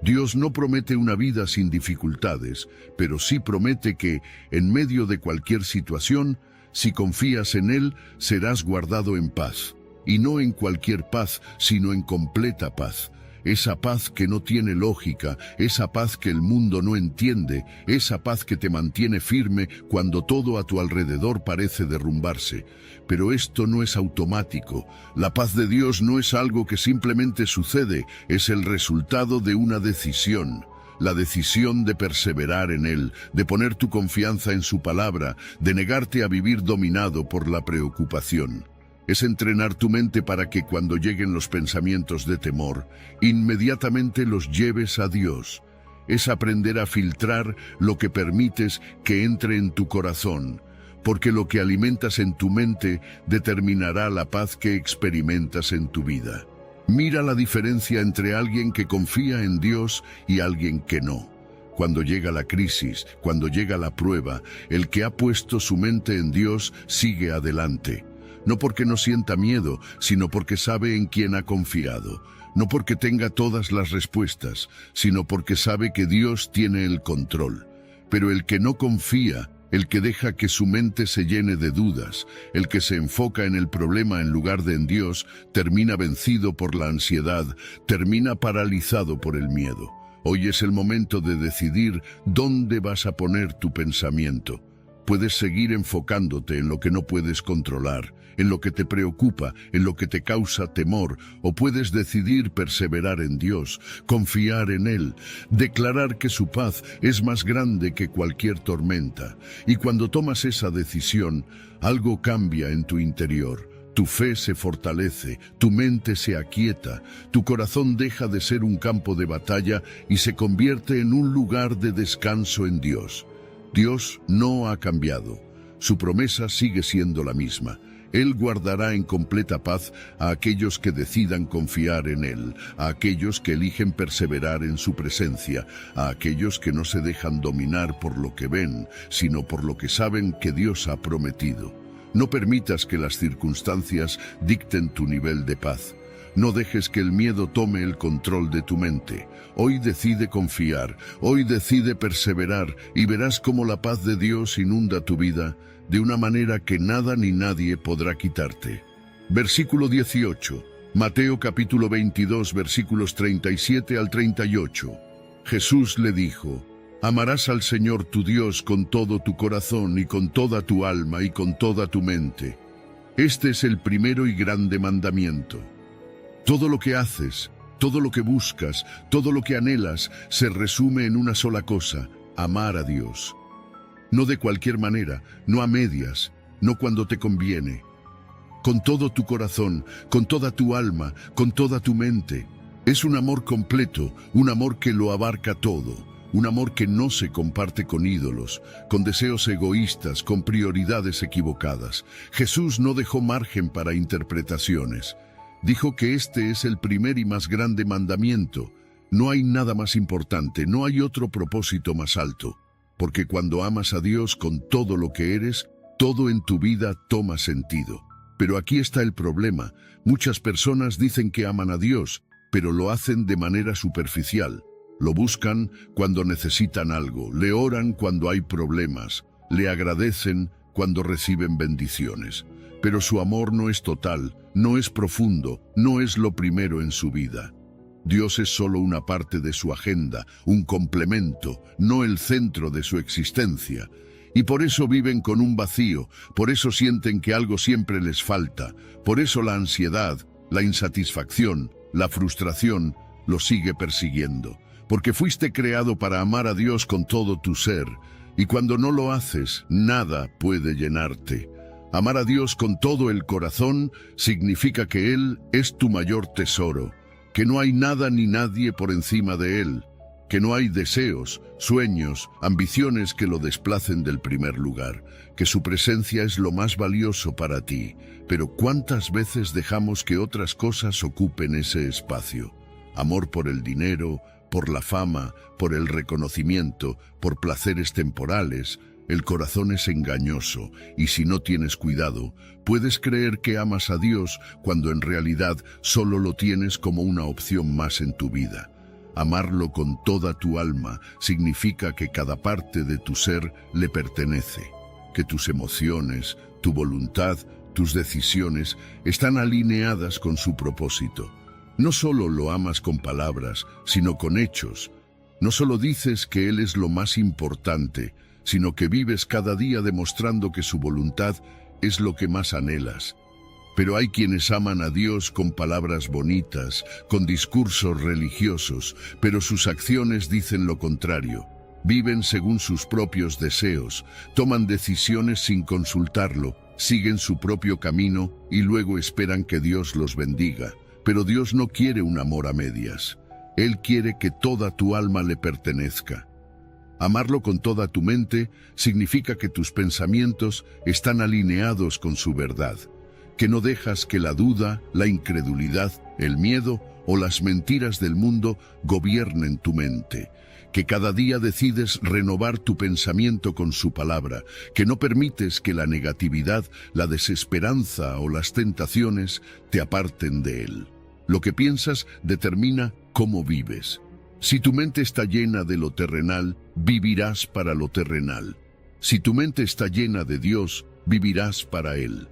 Dios no promete una vida sin dificultades, pero sí promete que, en medio de cualquier situación, si confías en Él, serás guardado en paz. Y no en cualquier paz, sino en completa paz. Esa paz que no tiene lógica, esa paz que el mundo no entiende, esa paz que te mantiene firme cuando todo a tu alrededor parece derrumbarse. Pero esto no es automático. La paz de Dios no es algo que simplemente sucede, es el resultado de una decisión. La decisión de perseverar en Él, de poner tu confianza en su palabra, de negarte a vivir dominado por la preocupación. Es entrenar tu mente para que cuando lleguen los pensamientos de temor, inmediatamente los lleves a Dios. Es aprender a filtrar lo que permites que entre en tu corazón, porque lo que alimentas en tu mente determinará la paz que experimentas en tu vida. Mira la diferencia entre alguien que confía en Dios y alguien que no. Cuando llega la crisis, cuando llega la prueba, el que ha puesto su mente en Dios sigue adelante. No porque no sienta miedo, sino porque sabe en quién ha confiado. No porque tenga todas las respuestas, sino porque sabe que Dios tiene el control. Pero el que no confía, el que deja que su mente se llene de dudas, el que se enfoca en el problema en lugar de en Dios, termina vencido por la ansiedad, termina paralizado por el miedo. Hoy es el momento de decidir dónde vas a poner tu pensamiento. Puedes seguir enfocándote en lo que no puedes controlar, en lo que te preocupa, en lo que te causa temor, o puedes decidir perseverar en Dios, confiar en Él, declarar que su paz es más grande que cualquier tormenta. Y cuando tomas esa decisión, algo cambia en tu interior. Tu fe se fortalece, tu mente se aquieta, tu corazón deja de ser un campo de batalla y se convierte en un lugar de descanso en Dios. Dios no ha cambiado. Su promesa sigue siendo la misma. Él guardará en completa paz a aquellos que decidan confiar en Él, a aquellos que eligen perseverar en su presencia, a aquellos que no se dejan dominar por lo que ven, sino por lo que saben que Dios ha prometido. No permitas que las circunstancias dicten tu nivel de paz. No dejes que el miedo tome el control de tu mente. Hoy decide confiar, hoy decide perseverar y verás cómo la paz de Dios inunda tu vida de una manera que nada ni nadie podrá quitarte. Versículo 18. Mateo capítulo 22, versículos 37 al 38. Jesús le dijo: Amarás al Señor tu Dios con todo tu corazón y con toda tu alma y con toda tu mente. Este es el primero y grande mandamiento. Todo lo que haces, todo lo que buscas, todo lo que anhelas, se resume en una sola cosa: amar a Dios. No de cualquier manera, no a medias, no cuando te conviene. Con todo tu corazón, con toda tu alma, con toda tu mente. Es un amor completo, un amor que lo abarca todo. Un amor que no se comparte con ídolos, con deseos egoístas, con prioridades equivocadas. Jesús no dejó margen para interpretaciones. Dijo que este es el primer y más grande mandamiento. No hay nada más importante, no hay otro propósito más alto. Porque cuando amas a Dios con todo lo que eres, todo en tu vida toma sentido. Pero aquí está el problema. Muchas personas dicen que aman a Dios, pero lo hacen de manera superficial. Lo buscan cuando necesitan algo, le oran cuando hay problemas, le agradecen cuando reciben bendiciones. Pero su amor no es total, no es profundo, no es lo primero en su vida. Dios es solo una parte de su agenda, un complemento, no el centro de su existencia. Y por eso viven con un vacío, por eso sienten que algo siempre les falta, por eso la ansiedad, la insatisfacción, la frustración los sigue persiguiendo. Porque fuiste creado para amar a Dios con todo tu ser, y cuando no lo haces, nada puede llenarte. Amar a Dios con todo el corazón significa que Él es tu mayor tesoro, que no hay nada ni nadie por encima de Él, que no hay deseos, sueños, ambiciones que lo desplacen del primer lugar, que su presencia es lo más valioso para ti. Pero ¿cuántas veces dejamos que otras cosas ocupen ese espacio? Amor por el dinero, por la fama, por el reconocimiento, por placeres temporales. El corazón es engañoso y si no tienes cuidado, puedes creer que amas a Dios cuando en realidad solo lo tienes como una opción más en tu vida. Amarlo con toda tu alma significa que cada parte de tu ser le pertenece, que tus emociones, tu voluntad, tus decisiones están alineadas con su propósito. No solo lo amas con palabras, sino con hechos. No solo dices que Él es lo más importante, sino que vives cada día demostrando que su voluntad es lo que más anhelas. Pero hay quienes aman a Dios con palabras bonitas, con discursos religiosos, pero sus acciones dicen lo contrario. Viven según sus propios deseos, toman decisiones sin consultarlo, siguen su propio camino y luego esperan que Dios los bendiga. Pero Dios no quiere un amor a medias. Él quiere que toda tu alma le pertenezca. Amarlo con toda tu mente significa que tus pensamientos están alineados con su verdad, que no dejas que la duda, la incredulidad, el miedo o las mentiras del mundo gobiernen tu mente, que cada día decides renovar tu pensamiento con su palabra, que no permites que la negatividad, la desesperanza o las tentaciones te aparten de él. Lo que piensas determina cómo vives. Si tu mente está llena de lo terrenal, vivirás para lo terrenal. Si tu mente está llena de Dios, vivirás para Él.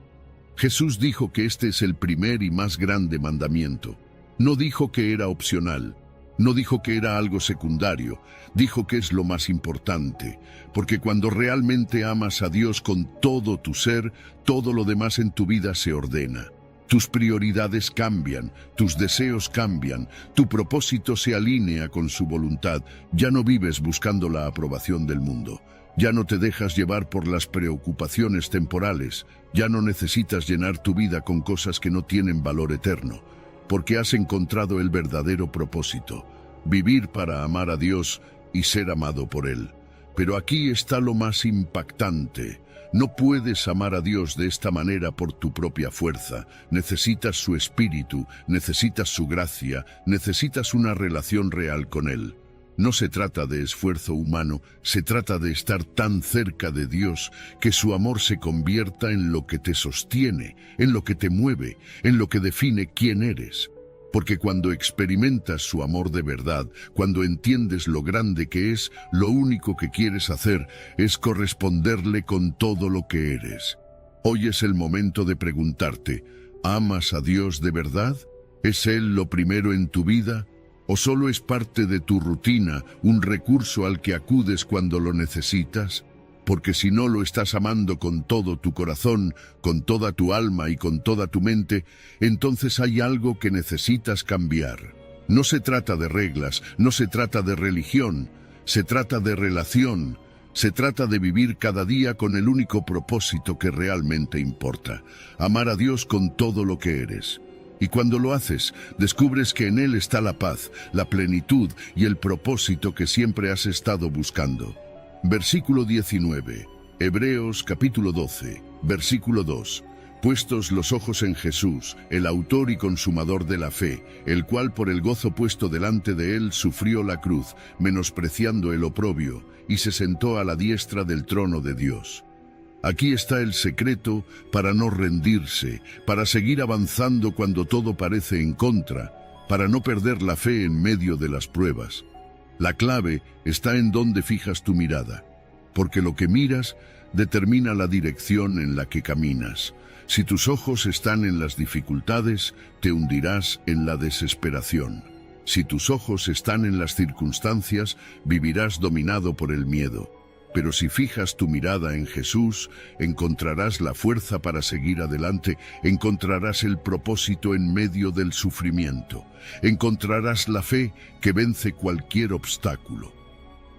Jesús dijo que este es el primer y más grande mandamiento. No dijo que era opcional, no dijo que era algo secundario, dijo que es lo más importante, porque cuando realmente amas a Dios con todo tu ser, todo lo demás en tu vida se ordena. Tus prioridades cambian, tus deseos cambian, tu propósito se alinea con su voluntad. Ya no vives buscando la aprobación del mundo. Ya no te dejas llevar por las preocupaciones temporales. Ya no necesitas llenar tu vida con cosas que no tienen valor eterno, porque has encontrado el verdadero propósito: vivir para amar a Dios y ser amado por Él. Pero aquí está lo más impactante. No puedes amar a Dios de esta manera por tu propia fuerza. Necesitas su espíritu, necesitas su gracia, necesitas una relación real con Él. No se trata de esfuerzo humano, se trata de estar tan cerca de Dios que su amor se convierta en lo que te sostiene, en lo que te mueve, en lo que define quién eres. Porque cuando experimentas su amor de verdad, cuando entiendes lo grande que es, lo único que quieres hacer es corresponderle con todo lo que eres. Hoy es el momento de preguntarte: ¿amas a Dios de verdad? ¿Es Él lo primero en tu vida? ¿O solo es parte de tu rutina, un recurso al que acudes cuando lo necesitas? Porque si no lo estás amando con todo tu corazón, con toda tu alma y con toda tu mente, entonces hay algo que necesitas cambiar. No se trata de reglas, no se trata de religión, se trata de relación, se trata de vivir cada día con el único propósito que realmente importa: amar a Dios con todo lo que eres. Y cuando lo haces, descubres que en Él está la paz, la plenitud y el propósito que siempre has estado buscando. Versículo 19, Hebreos capítulo 12, versículo 2. Puestos los ojos en Jesús, el autor y consumador de la fe, el cual por el gozo puesto delante de él sufrió la cruz, menospreciando el oprobio, y se sentó a la diestra del trono de Dios. Aquí está el secreto para no rendirse, para seguir avanzando cuando todo parece en contra, para no perder la fe en medio de las pruebas. La clave está en dónde fijas tu mirada, porque lo que miras determina la dirección en la que caminas. Si tus ojos están en las dificultades, te hundirás en la desesperación. Si tus ojos están en las circunstancias, vivirás dominado por el miedo. Pero si fijas tu mirada en Jesús, encontrarás la fuerza para seguir adelante, encontrarás el propósito en medio del sufrimiento, encontrarás la fe que vence cualquier obstáculo.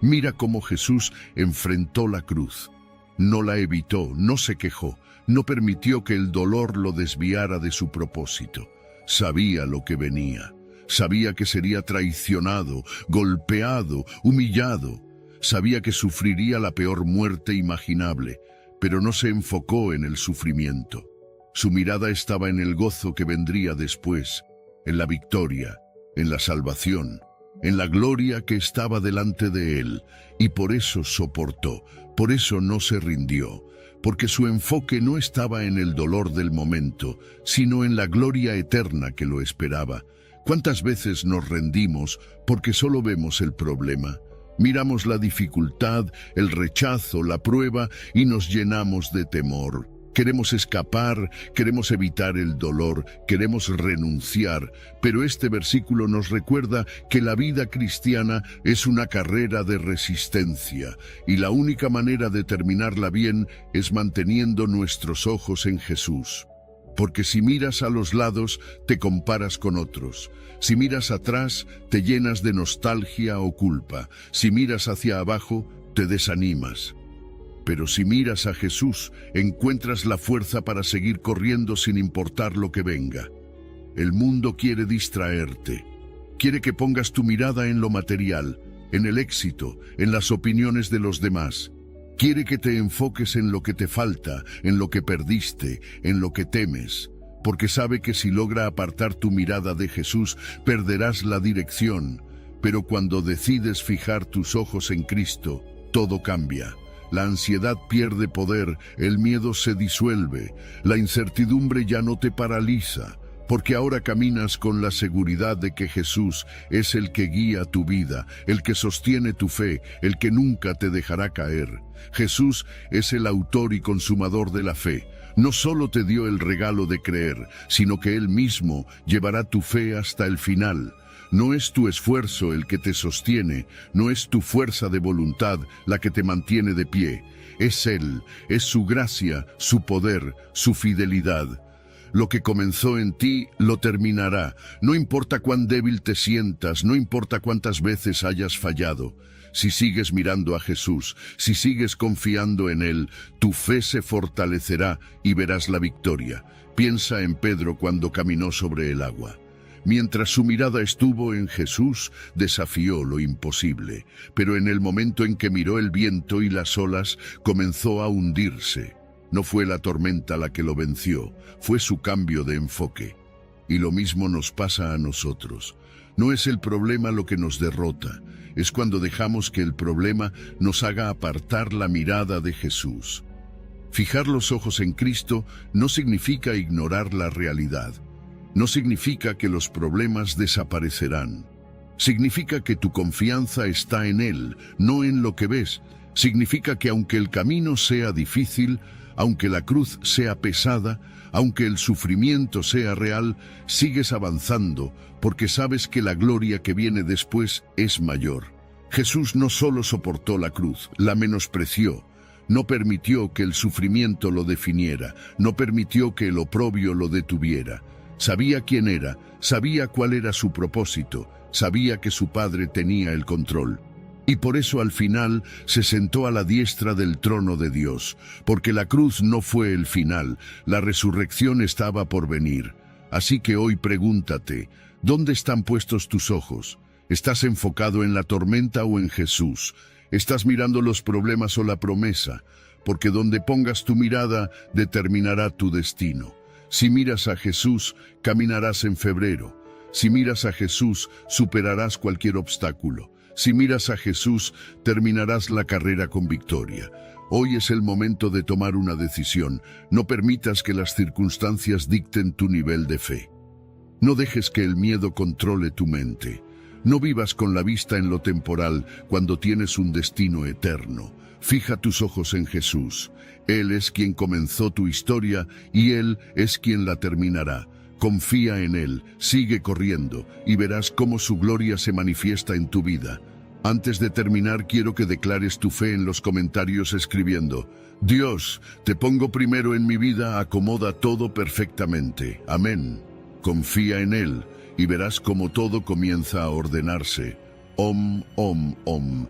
Mira cómo Jesús enfrentó la cruz. No la evitó, no se quejó, no permitió que el dolor lo desviara de su propósito. Sabía lo que venía, sabía que sería traicionado, golpeado, humillado. Sabía que sufriría la peor muerte imaginable, pero no se enfocó en el sufrimiento. Su mirada estaba en el gozo que vendría después, en la victoria, en la salvación. en la gloria que estaba delante de él, y por eso soportó, por eso no se rindió, porque su enfoque no estaba en el dolor del momento, sino en la gloria eterna que lo esperaba. ¿Cuántas veces nos rendimos porque solo vemos el problema? Miramos la dificultad, el rechazo, la prueba y nos llenamos de temor. Queremos escapar, queremos evitar el dolor, queremos renunciar, pero este versículo nos recuerda que la vida cristiana es una carrera de resistencia y la única manera de terminarla bien es manteniendo nuestros ojos en Jesús. Porque si miras a los lados, te comparas con otros. Si miras atrás, te llenas de nostalgia o culpa. Si miras hacia abajo, te desanimas. Pero si miras a Jesús, encuentras la fuerza para seguir corriendo sin importar lo que venga. El mundo quiere distraerte. Quiere que pongas tu mirada en lo material, en el éxito, en las opiniones de los demás. Quiere que te enfoques en lo que te falta, en lo que perdiste, en lo que temes, porque sabe que si logra apartar tu mirada de Jesús, perderás la dirección. Pero cuando decides fijar tus ojos en Cristo, todo cambia. La ansiedad pierde poder, el miedo se disuelve, la incertidumbre ya no te paraliza, porque ahora caminas con la seguridad de que Jesús es el que guía tu vida, el que sostiene tu fe, el que nunca te dejará caer. Jesús es el autor y consumador de la fe. No solo te dio el regalo de creer, sino que Él mismo llevará tu fe hasta el final. No es tu esfuerzo el que te sostiene, no es tu fuerza de voluntad la que te mantiene de pie. Es Él, es su gracia, su poder, su fidelidad. Lo que comenzó en ti, lo terminará. No importa cuán débil te sientas, no importa cuántas veces hayas fallado. Si sigues mirando a Jesús, si sigues confiando en Él, tu fe se fortalecerá y verás la victoria. Piensa en Pedro cuando caminó sobre el agua. Mientras su mirada estuvo en Jesús, desafió lo imposible, pero en el momento en que miró el viento y las olas, comenzó a hundirse. No fue la tormenta la que lo venció, fue su cambio de enfoque. Y lo mismo nos pasa a nosotros. No es el problema lo que nos derrota, es cuando dejamos que el problema nos haga apartar la mirada de Jesús. Fijar los ojos en Cristo no significa ignorar la realidad. No significa que los problemas desaparecerán. Significa que tu confianza está en Él, no en lo que ves. Significa que aunque el camino sea difícil, aunque la cruz sea pesada, aunque el sufrimiento sea real, sigues avanzando porque sabes que la gloria que viene después es mayor. Jesús no solo soportó la cruz, la menospreció. No permitió que el sufrimiento lo definiera, no permitió que el oprobio lo detuviera. Sabía quién era, sabía cuál era su propósito, sabía que su Padre tenía el control. Y por eso al final se sentó a la diestra del trono de Dios, porque la cruz no fue el final, la resurrección estaba por venir. Así que hoy pregúntate, ¿dónde están puestos tus ojos? ¿Estás enfocado en la tormenta o en Jesús? ¿Estás mirando los problemas o la promesa? Porque donde pongas tu mirada determinará tu destino. Si miras a Jesús, caminarás en febrero. Si miras a Jesús, superarás cualquier obstáculo. Si miras a Jesús, terminarás la carrera con victoria. Hoy es el momento de tomar una decisión. No permitas que las circunstancias dicten tu nivel de fe. No dejes que el miedo controle tu mente. No vivas con la vista en lo temporal cuando tienes un destino eterno. Fija tus ojos en Jesús. Él es quien comenzó tu historia y Él es quien la terminará. Confía en Él, sigue corriendo y verás cómo su gloria se manifiesta en tu vida. Antes de terminar, quiero que declares tu fe en los comentarios escribiendo: Dios, te pongo primero en mi vida, acomoda todo perfectamente. Amén. Confía en Él y verás cómo todo comienza a ordenarse. Om, om, om.